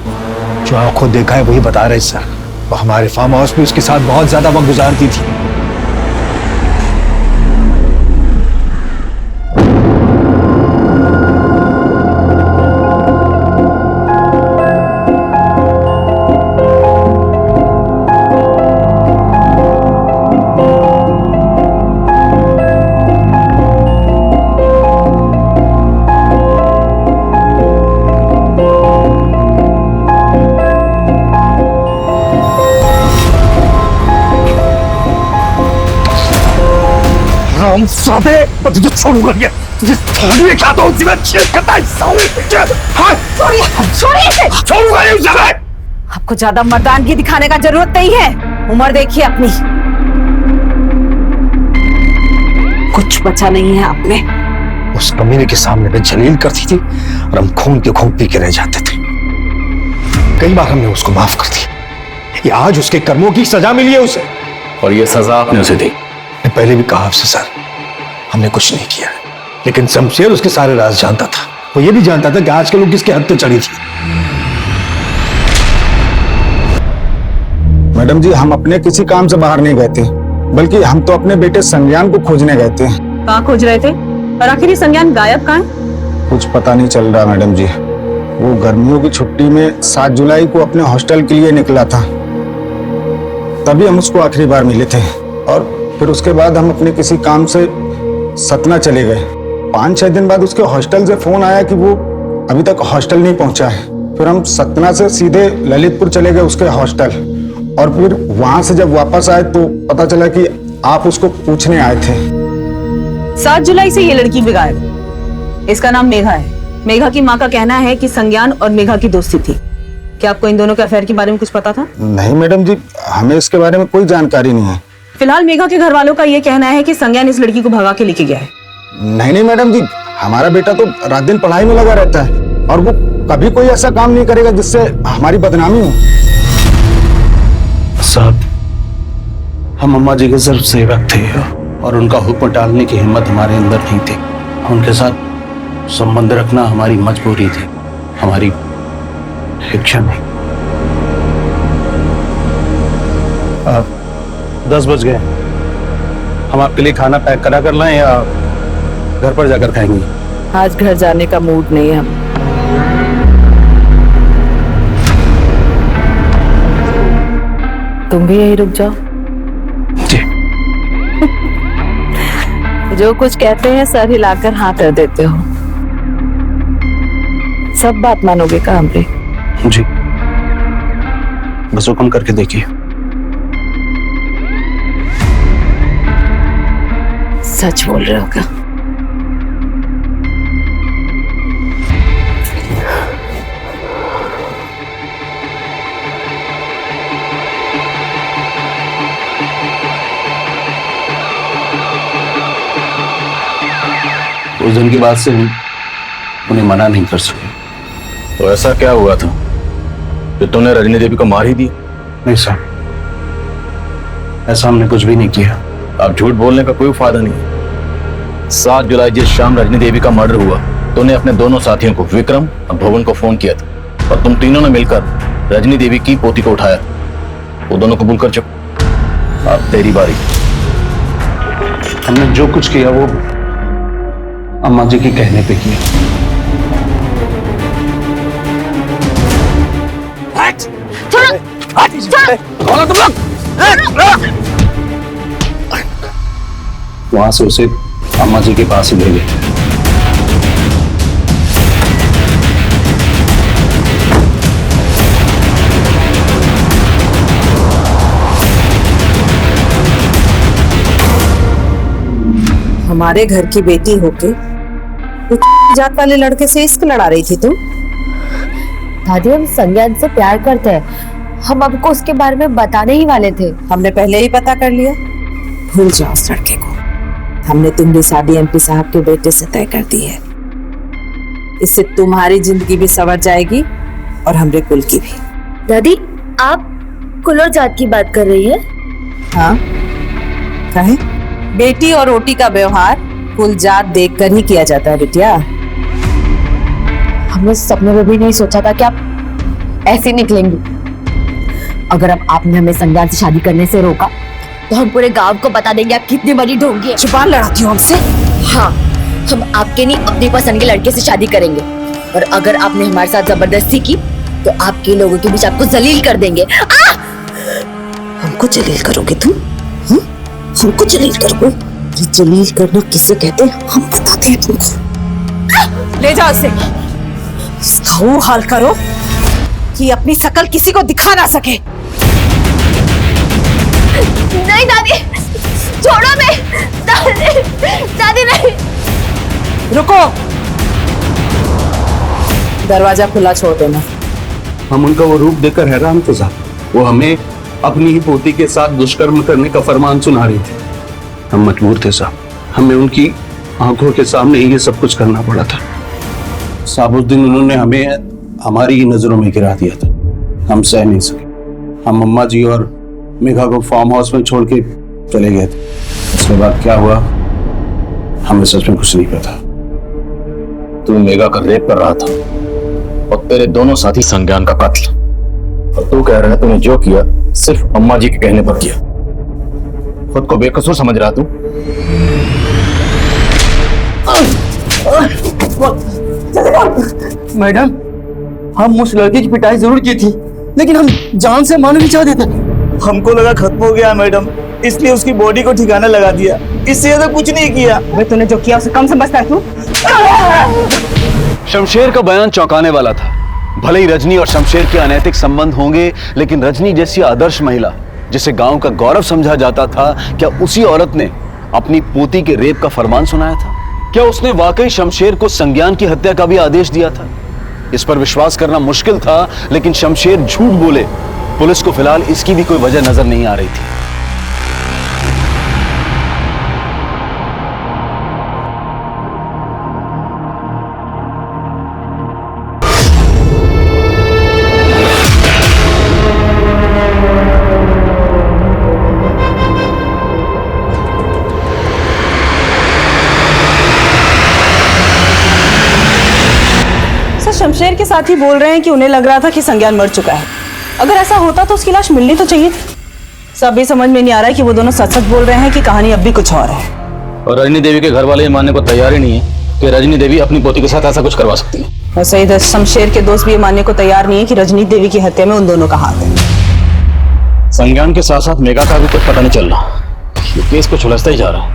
जो आंखों देखा है वही बता रहे सर। वो हमारे फार्म हाउस में उसके साथ बहुत ज्यादा वक्त गुजारती थी। हम साथे मैं तुझे छोड़ूंगा क्या? तुझे छोड़ने क्या तो उसी में चेक करता है साले। हाँ छोड़िए इसे। छोड़ूंगा नहीं उसे मैं। आपको ज्यादा मर्दानगी दिखाने का जरूरत नहीं है। उम्र देखिए अपनी, कुछ बचा नहीं है आप में। उस कमीने के सामने मैं जलील करती थी और हम खून के खून पी के रह जाते थे। कई बार हमने उसको माफ कर दिया। ये आज उसके कर्मों की सजा मिली है उसे, और ये सजा आपने उसे दी? मैं पहले भी कहा आपसे सर, हमने कुछ नहीं किया, लेकिन शमशेर उसके सारे राज जानता था। वो ये भी जानता था कि आज के लोग किसके हद पे चढ़ी थी। मैडम जी, हम अपने किसी काम से बाहर नहीं गए थे, बल्कि हम तो अपने बेटे संज्ञान को खोजने गए थे। कहाँ खोज रहे थे? और आखिर ये संज्ञान गायब कहाँ है? कुछ पता नहीं चल रहा मैडम जी। वो गर्मियों की छुट्टी में 7 जुलाई को अपने हॉस्टल के लिए निकला था, तभी हम उसको आखिरी बार मिले थे। और फिर उसके बाद हम अपने किसी काम से सतना चले गए। 5-6 दिन बाद उसके हॉस्टल से फोन आया कि वो अभी तक हॉस्टल नहीं पहुंचा है। फिर हम सतना से सीधे ललितपुर चले गए उसके हॉस्टल। और फिर वहां से जब वापस आए तो पता चला कि आप उसको पूछने आए थे। 7 जुलाई से ये लड़की भी गायब है। इसका नाम मेघा है। मेघा की माँ का कहना है कि संज्ञान और मेघा की दोस्ती थी। क्या आपको इन दोनों के अफेयर के बारे में कुछ पता था? नहीं मैडम जी, हमें इसके बारे में कोई जानकारी नहीं है। फिलहाल मेघा के घर वालों का ये कहना है कि संज्ञान इस लड़की को भगा के लेके गया है। नहीं मैडम जी, हमारा बेटा तो रात दिन पढ़ाई में लगा रहता है और वो कभी कोई ऐसा काम नहीं करेगा जिससे हमारी बदनामी हो। साहब, हम अम्मा जी के सिर्फ सेवक थे और उनका हुक्म टालने की हिम्मत हमारे अंदर नहीं थी। उनके साथ संबंध रखना हमारी मजबूरी थी, हमारी इच्छा नहीं। 10 बज गए, हम आपके लिए खाना पैक करा कर लाएं या घर पर जाकर खाएंगे? आज घर जाने का मूड नहीं है हम। तुम भी यही रुक जाओ। जी। जो कुछ कहते हैं सर हिलाकर हाँ कर देते हो। सब बात मानोगे का हमरे? जी, बस हुक्म करके देखिए। सच बोल रहे हो क्या? उस दिन की बात से उन्हें मना नहीं कर सके। तो ऐसा क्या हुआ था कि तूने रजनी देवी को मार ही दी? नहीं सर, ऐसा हमने कुछ भी नहीं किया। अब झूठ बोलने का कोई फायदा नहीं। 7 जुलाई जिस शाम रजनी देवी का मर्डर हुआ, तूने अपने दोनों साथियों को विक्रम और भुवन को फोन किया था और तुम तीनों ने मिलकर रजनी देवी की पोती को उठाया। वो दोनों कबूल कर चुके। अब तेरी बारी। हमने जो कुछ किया वो अम्मा जी के कहने पे किया। तुम लोग वहां से उसे अम्मा जी के पास ही ले गए। हमारे घर की बेटी होके जात वाले लड़के से इश्क लड़ा रही थी तुम? दादी, हम संज्ञान से प्यार करते हैं। हम आपको उसके बारे में बताने ही वाले थे। हमने पहले ही पता कर लिया। भूल जाओ उस लड़के को। हमने तुम्हारी शादी एमपी साहब के बेटे से तय कर दी है। इससे तुम्हारी जिंदगी भी संवर जाएगी और हमरे कुल की भी। दादी, आप कुल और जात की बात कर रही है? हाँ, कहे? बेटी और रोटी का व्यवहार कुल जात देखकर ही किया जाता है बिटिया। हमने सपने में भी नहीं सोचा था कि आप ऐसे निकलेंगी। अगर अब आपने हमें संज्ञान से शादी करने से रोका तो हम पूरे गांव को बता देंगे आप कितनी बड़ी ढोंगी है। जुबान लड़ाती हो हमसे? हाँ, हम आपके नहीं अपनी पसंद के लड़के से शादी करेंगे और अगर आपने हमारे साथ जबरदस्ती की तो आपके लोगों के बीच आपको जलील कर देंगे। हमको जलील करोगे तुम? हमको जलील करोगे? जलील करना किसे कहते हैं हम बताते हैं तुमको। ले जाओ इसे। इसका वो हाल करो कि अपनी शकल किसी को दिखा ना सके। नहीं दादी, छोड़ो मैं। दादी नहीं। रुको, दरवाजा खुला छोड़ देना। हम उनका वो रूप देखकर हैरान थे साहब। वो हमें अपनी ही पोती के साथ दुष्कर्म करने का फरमान सुना रही थी। हम मजबूर थे साहब, हमें उनकी आंखों के सामने ही ये सब कुछ करना पड़ा था साहब। उस दिन उन्होंने हमें हमारी ही नजरों में गिरा दिया था। हम सह नहीं सके। हम अम्मा जी और मेघा को फार्म हाउस में छोड़ के चले गए थे। उसके बाद क्या हुआ हमें सच में कुछ नहीं पता। तू मेघा का रेप कर रहा था और तेरे दोनों साथी संज्ञान का कत्ल। और तू कह रहा है तूने जो किया सिर्फ अम्मा जी के कहने पर किया। खुद को बेकसूर समझ रहा तू? मैडम, हम उस लड़के की पिटाई जरूर की थी लेकिन हम जान से मारना नहीं चाहते थे। हमको लगा खत्म हो गया मैडम, इसलिए उसकी बॉडी को ठिकाना लगा दिया। इससे ज्यादा कुछ नहीं किया। तूने जो किया उसे कम समझता है तू? शमशेर का बयान चौंकाने वाला था। भले ही रजनी और शमशेर के अनैतिक संबंध होंगे, लेकिन रजनी जैसी आदर्श महिला जिसे गांव का गौरव समझा जाता था, क्या उसी औरत ने अपनी पोती के रेप का फरमान सुनाया था? क्या उसने वाकई शमशेर को संज्ञान की हत्या का भी आदेश दिया था? इस पर विश्वास करना मुश्किल था, लेकिन शमशेर झूठ बोले, पुलिस को फिलहाल इसकी भी कोई वजह नजर नहीं आ रही थी। शमशेर के साथ ही बोल रहे हैं कि उन्हें लग रहा था कि संज्ञान मर चुका है। अगर ऐसा होता तो उसकी लाश मिलनी तो चाहिए थी। सब ये समझ में नहीं आ रहा है कि वो दोनों सच सच बोल रहे हैं कि कहानी अब भी कुछ और है। और रजनी देवी के घर वाले ये मानने को तैयार ही नहीं है कि रजनी देवी अपनी पोती के साथ ऐसा कुछ करवा सकती है। वैसे इधर शमशेर के दोस्त भी ये मानने को तैयार नहीं है कि रजनी देवी की हत्या में उन दोनों का हाथ है। संज्ञान के साथ साथ मेघा का भी कुछ पता नहीं चल रहा। ये केस को सुलझता ही जा रहा है।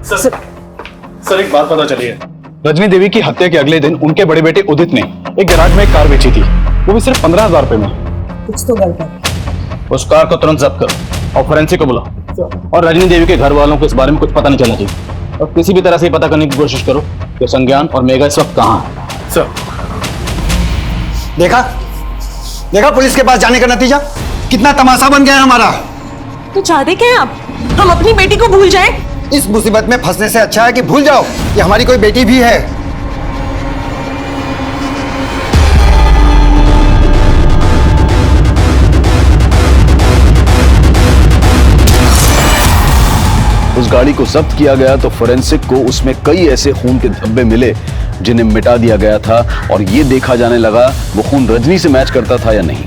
सर एक बात पता चली है। रजनी देवी की हत्या के अगले दिन उनके बड़े बेटे उदित ने एक गैराज में एक कार बेची थी, वो भी सिर्फ 15,000 रुपए में। कुछ तो गलत है। उस कार को तुरंत जब्त करो और फोरेंसिक को बुलाओ, और रजनी देवी के घर वालों को इस बारे में कुछ पता नहीं चलना चाहिए, और किसी भी तरह से पता करने की कोशिश करो कि संज्ञान और मेघा इस वक्त कहाँ है। सर देखा पुलिस के पास जाने का नतीजा कितना तमाशा बन गया है हमारा। तो चाहते क्या हैं आप? हम अपनी बेटी को भूल जाएं? इस मुसीबत में फंसने से अच्छा है कि भूल जाओ कि हमारी कोई बेटी भी है। उस गाड़ी को जब्त किया गया तो फोरेंसिक को उसमें कई ऐसे खून के धब्बे मिले जिन्हें मिटा दिया गया था, और ये देखा जाने लगा वो खून रजनी से मैच करता था या नहीं।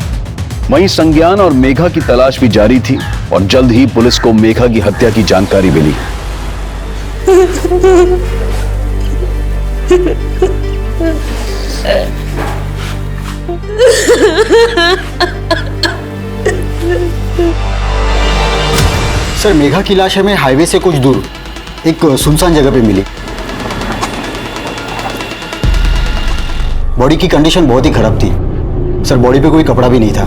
वहीं संज्ञान और मेघा की तलाश भी जारी थी, और जल्द ही पुलिस को मेघा की हत्या की जानकारी मिली। सर मेघा की लाश हमें हाईवे से कुछ दूर एक सुनसान जगह पे मिली। बॉडी की कंडीशन बहुत ही खराब थी सर, बॉडी पे कोई कपड़ा भी नहीं था।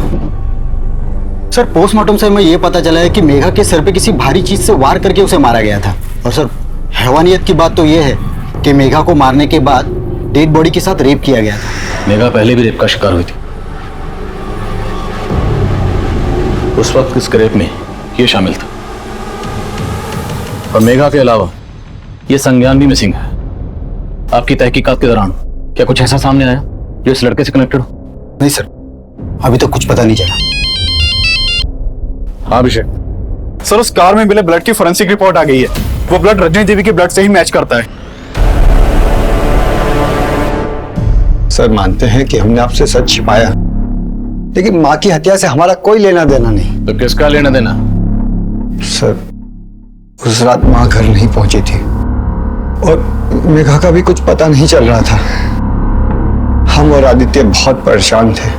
सर पोस्टमार्टम से हमें यह पता चला है कि मेघा के सर पे किसी भारी चीज से वार करके उसे मारा गया था। और सर हैवानियत की बात तो यह है कि मेघा को मारने के बाद डेड बॉडी के साथ रेप किया गया था। मेघा पहले भी रेप का शिकार हुई थी। उस वक्त इस रेप में ये शामिल था। और मेघा के अलावा ये संज्ञान भी मिसिंग है। आपकी तहकीकात के दौरान क्या कुछ ऐसा सामने आया जो इस लड़के से कनेक्टेड हो? नहीं सर, अभी तक कुछ पता नहीं चला। हाँ अभिषेक। सर उस कार में मिले ब्लड की फोरेंसिक रिपोर्ट आ गई है। वो ब्लड रजनी देवी के ब्लड से ही मैच करता है। सर मानते हैं कि हमने आपसे सच छिपाया, लेकिन माँ की हत्या से हमारा कोई लेना देना नहीं। तो किसका लेना देना? सर उस रात माँ घर नहीं पहुंची थी और मेघा का भी कुछ पता नहीं चल रहा था। हम और आदित्य बहुत परेशान थे।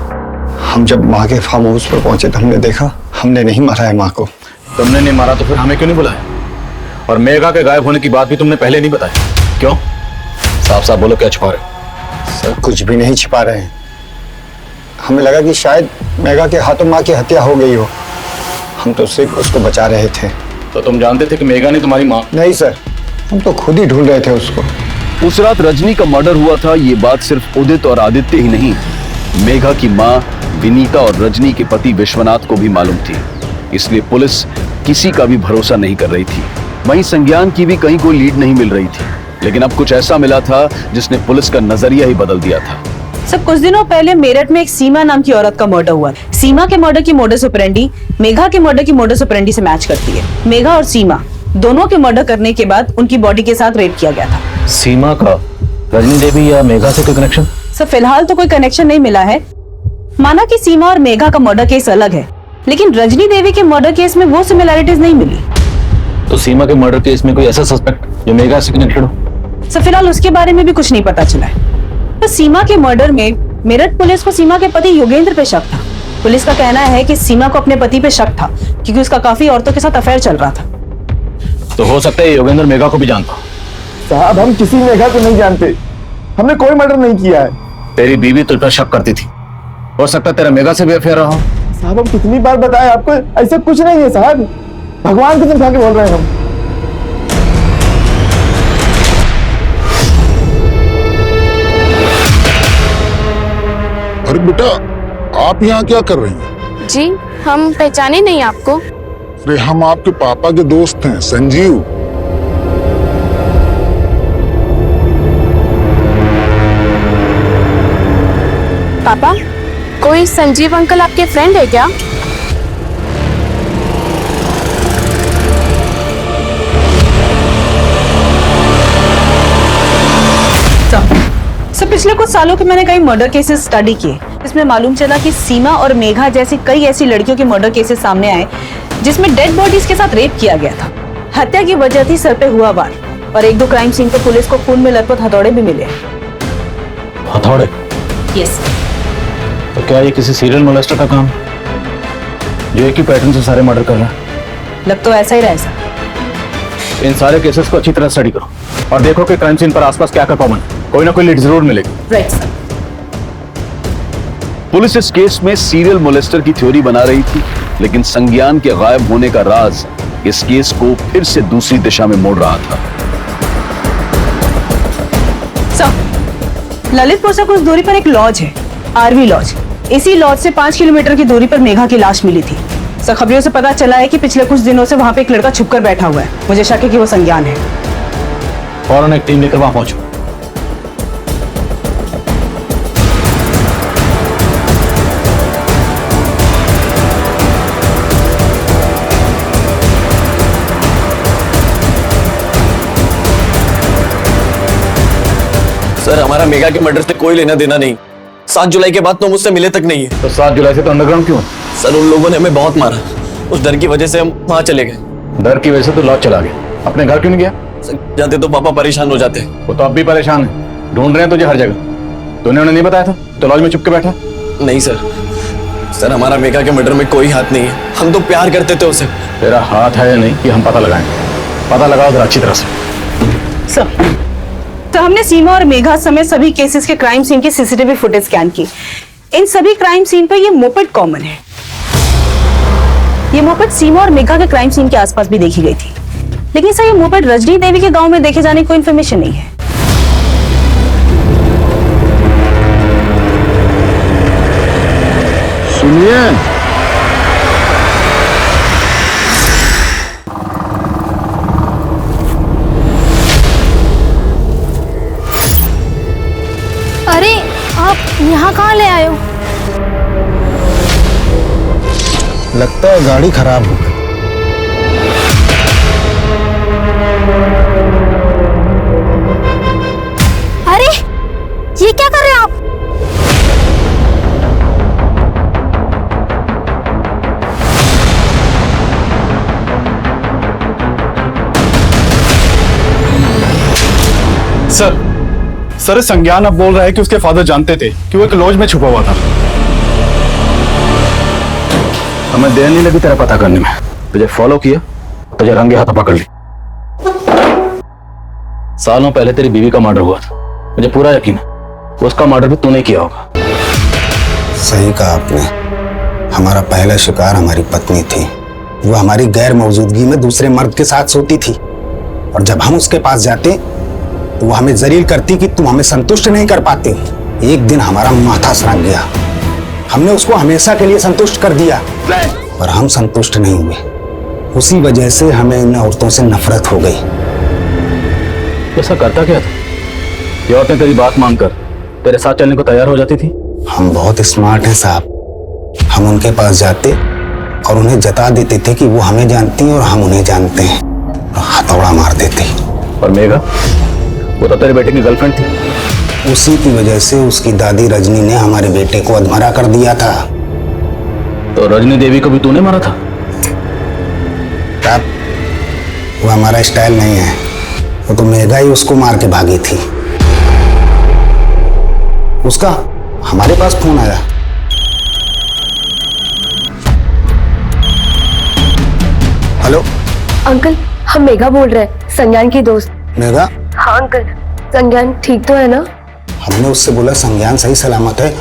हम जब माँ के फार्म हाउस पर पहुंचे तो हमने देखा हमने नहीं मारा है माँ को। तुमने नहीं मारा तो फिर हमें क्यों नहीं बुलाया? और मेघा के गायब होने की बात भी तुमने पहले नहीं बताया, क्यों? साफ साफ बोलो, क्या छिपा रहे हो? सर कुछ भी नहीं छिपा रहे हैं। हमें लगा कि शायद मेघा के हाथों माँ की हत्या हो गई हो। हम तो सिर्फ उसको बचा रहे थे। तो तुम जानते थे कि मेघा ने तुम्हारी माँ? नहीं सर, हम तो खुद ही ढूंढ रहे थे उसको। उस रात रजनी का मर्डर हुआ था, ये बात सिर्फ उदित और आदित्य ही नहीं, मेघा की माँ विनीता और रजनी के पति विश्वनाथ को भी मालूम थी। इसलिए पुलिस किसी का भी भरोसा नहीं कर रही थी। वहीं संज्ञान की भी कहीं कोई लीड नहीं मिल रही थी, लेकिन अब कुछ ऐसा मिला था जिसने पुलिस का नजरिया ही बदल दिया था। सब कुछ दिनों पहले मेरठ में एक सीमा नाम की औरत का मर्डर हुआ। सीमा के मर्डर की मोडस ऑपरेंडी मेघा के मर्डर की मोडस ऑपरेंडी से मैच करती है। मेघा और सीमा दोनों के मर्डर करने के बाद उनकी बॉडी के साथ रेप किया गया था। सीमा का रजनी देवी या मेघा से कोई कनेक्शन? सर फिलहाल तो कोई कनेक्शन नहीं मिला है। माना कि सीमा और मेघा का मर्डर केस अलग है, लेकिन रजनी देवी के मर्डर केस में वो सिमिलैरिटीज नहीं मिली। तो सीमा के मर्डर केस में कोई ऐसा सस्पेक्ट जो मेघा से कनेक्टेड हो? सर फिलहाल उसके बारे में भी कुछ नहीं पता चला है। तो सीमा के मर्डर में मेरठ पुलिस को सीमा के पति योगेंद्र पे शक था। पुलिस का कहना है कि सीमा को अपने पति पे शक था क्योंकि उसका काफी औरतों के साथ अफेयर चल रहा था। तो हो सकता है योगेंद्र मेघा को भी जानता। साहब हम किसी मेघा को नहीं जानते, हमने कोई मर्डर नहीं किया है। तेरी बीवी तुझ पर शक करती थी, हो सकता है तेरा मेघा से भी अफेयर रहा हो। साहब हम कितनी बार बताएं आपको, ऐसा कुछ नहीं है साहब, भगवान की तरफ आके बोल रहे हैं हम। अरे बेटा, आप यहाँ क्या कर रही हैं? जी हम पहचाने नहीं आपको। अरे हम आपके पापा के दोस्त हैं, संजीव। पापा, कोई संजीव अंकल आपके फ्रेंड है क्या? सर पिछले कुछ सालों के मैंने कई मर्डर केसेस स्टडी किए। इसमें मालूम चला कि सीमा और मेघा जैसी कई ऐसी लड़कियों के मर्डर केसेस सामने आए जिसमें डेड बॉडीज के साथ रेप किया गया था। हत्या की वजह थी सर पे हुआ वार, और एक दो क्राइम सीन पर पुलिस को खून में लथपथ हथौड़े भी मिले। हथौड़े? यस। तो क्या ये किसी सीरियल मोलेस्टर का काम, जो एक ही पैटर्न से सारे मर्डर कर रहा है? लग तो ऐसा ही रहा है सर। इन सारे केसेस को अच्छी तरह स्टडी करो और देखो कि क्राइम सीन पर आसपास क्या क्या कॉमन है। कोई ना कोई लीड जरूर मिलेगी। Right sir. पुलिस इस केस में सीरियल मोलेस्टर की थ्योरी बना रही थी, लेकिन संज्ञान के गायब होने का राज इस केस को फिर से दूसरी दिशा में मोड़ रहा था। सर, ललितपुर से कुछ दूरी पर एक लॉज है, आरवी लॉज। इसी लॉज से 5 किलोमीटर की दूरी पर मेघा की लाश मिली थी। सर, खबरों से पता चला है कि पिछले कुछ दिनों से वहां पे एक लड़का छुपकर बैठा हुआ है। मुझे शक है कि वो संज्ञान है। फौरन एक टीम लेकर वहां पहुंचो। सर, हमारा मेघा के मर्डर से कोई लेना देना नहीं। 7 जुलाई के बाद तो मुझसे मिले तक नहीं है। तो 7 जुलाई से तो अंडरग्राउंड क्यों? सर, उन लोगों ने हमें बहुत मारा। उस डर की वजह से हम वहां चले गए। डर की वजह से तो लॉज चला गया, अपने घर क्यों नहीं गया? जाते तो पापा परेशान हो जाते। वो तो अब भी परेशान है, ढूंढ रहे हैं तुझे हर जगह। तूने उन्हें नहीं बताया था तो लॉज में चुप के बैठा? नहीं सर, सर हमारा मेघा के मर्डर में कोई हाथ नहीं है। हम तो प्यार करते थे उसे। तेरा हाथ है या नहीं कि हम पता लगाएंगे। पता लगाओ जरा अच्छी तरह से। सर, तो हमने सीमा और मेघा समेत सभी केसेस के क्राइम सीन की सीसीटीवी फुटेज स्कैन की। इन सभी क्राइम सीन पर ये मोपेड कॉमन है। ये मोपेड सीमा और मेघा के क्राइम सीन के आसपास भी देखी गई थी, लेकिन सर ये मोपेड रजनी देवी के गांव में देखे जाने की कोई इन्फॉर्मेशन नहीं है। सुनिए, अरे आप यहाँ कहाँ ले आए हो? लगता है गाड़ी खराब हो गई। अरे ये क्या कर रहे हो आप? सर संज्ञान अब बोल रहा है कि उसके फादर जानते थे कि वो एक लॉज में छुपा हुआ था। हमें देर नहीं लगी तेरा पता करने में। तुझे फॉलो किया, तुझे रंगे हाथ पकड़ ली। सालों पहले तेरी बीवी का मर्डर हुआ था, मुझे पूरा यकीन है उसका मर्डर भी तूने किया होगा। सही कहा आपने। हमारा पहला शिकार हमारी पत्नी थी। वो हमारी गैर मौजूदगी में दूसरे मर्द के साथ सोती थी, और जब हम उसके पास जाते तो वो हमें जलील करती कि तुम हमें संतुष्ट नहीं कर पाते। एक दिन हमारा माथा सनक गया। हमने उसको हमेशा के लिए संतुष्ट कर दिया, पर हम संतुष्ट नहीं हुए। उसी वजह से हमें इन औरतों से नफरत हो गई। ऐसा करता क्या था? ये औरतें तेरी बात मानकर तेरे साथ चलने को तैयार हो जाती थी। हम बहुत स्मार्ट हैं साहब। हम उनके पास जाते और उन्हें जता देते थे कि वो हमें जानती हैं और हम उन्हें जानते हैं, और हथौड़ा मार देते। और मेघा, वो तो तेरे बेटे की गर्लफ्रेंड थी। उसी की वजह से उसकी दादी रजनी ने हमारे बेटे को अधमरा कर दिया था। तो रजनी देवी को भी तूने मारा था? तब वो हमारा स्टाइल नहीं है। वो तो मेघा ही उसको मार के भागी थी। उसका हमारे पास फोन आया। हेलो अंकल, हम मेघा बोल रहे हैं, संज्ञान की दोस्त। मेघा? हाँ अंकल, संज्ञान ठीक तो है ना? हमने उससे बोला संज्ञान सही सलामत है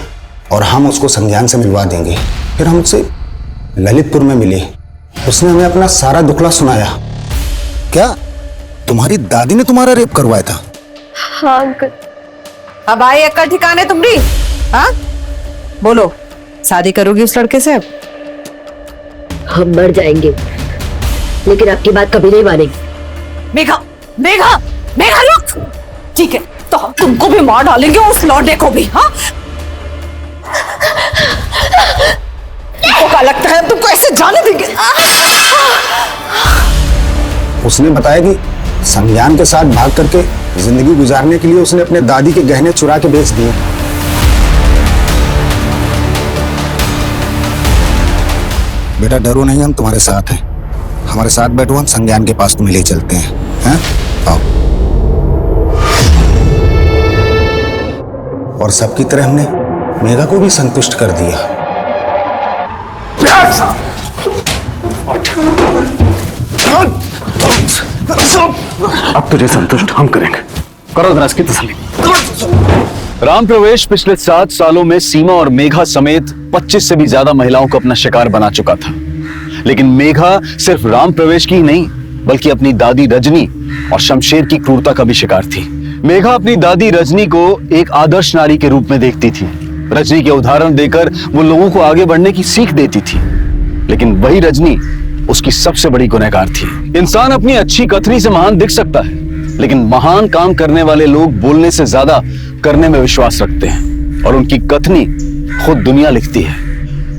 और हम उसको संज्ञान से मिलवा देंगे। फिर हम उससे ललितपुर में मिले, उसने हमें अपना सारा दुखला सुनाया। क्या तुम्हारी दादी ने तुम्हारा रेप करवाया था? हाँ अंकल। अब आई अक्कल ठिकाने तुम्हारी? हाँ बोलो, शादी करोगी उस लड़के से? अब हम मर जाएंगे लेकिन आपकी बात कभी नहीं मानेंगे। मेघा मेघा मेघा रुक। ठीक है तो हम तुमको भी मार डालेंगे और उस लौंडे को भी। हाँ तुमको क्या लगता है तुमको ऐसे जाने देंगे? उसने बताया कि संज्ञान के साथ भाग करके जिंदगी गुजारने के लिए उसने अपने दादी के गहने चुरा के बेच दिए। बेटा डरो नहीं, हम तुम्हारे साथ हैं। हमारे साथ बैठो, हम संज्ञान के पास तुम्हें ले चलते हैं। आओ। और सबकी तरह हमने मेघा को भी संतुष्ट कर दिया। अब तुझे संतुष्ट हम करेंगे। करो जरा इसकी तसल्ली। राम प्रवेश पिछले 7 सालों में सीमा और मेघा समेत 25 से भी ज्यादा महिलाओं को अपना शिकार बना चुका था। लेकिन मेघा सिर्फ राम प्रवेश की ही नहीं बल्कि अपनी दादी रजनी और शमशेर की क्रूरता का भी शिकार थी। मेघा अपनी दादी रजनी को एक आदर्श नारी के रूप में देखती थी। रजनी के उदाहरण देकर वो लोगों को आगे बढ़ने की सीख देती थी। लेकिन वही रजनी उसकी सबसे बड़ी गुनहगार थी। इंसान अपनी अच्छी कथनी से महान दिख सकता है, लेकिन महान काम करने वाले लोग बोलने से ज्यादा करने में विश्वास रखते हैं और उनकी कथनी खुद दुनिया लिखती है।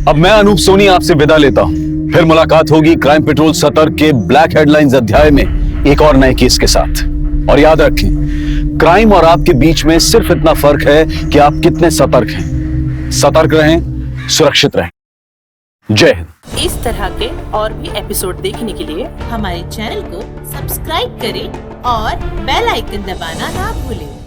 अब मैं अनूप सोनी आपसे विदा लेता हूं। फिर मुलाकात होगी क्राइम पेट्रोल सतर्क के ब्लैक हेडलाइंस अध्याय में एक और नए केस के साथ। और याद रखें, क्राइम और आपके बीच में सिर्फ इतना फर्क है कि आप कितने सतर्क हैं। सतर्क रहें, सुरक्षित रहें। जय हिंद। इस तरह के और भी एपिसोड देखने के लिए हमारे चैनल को सब्सक्राइब करें और बेल आइकन दबाना ना भूलें।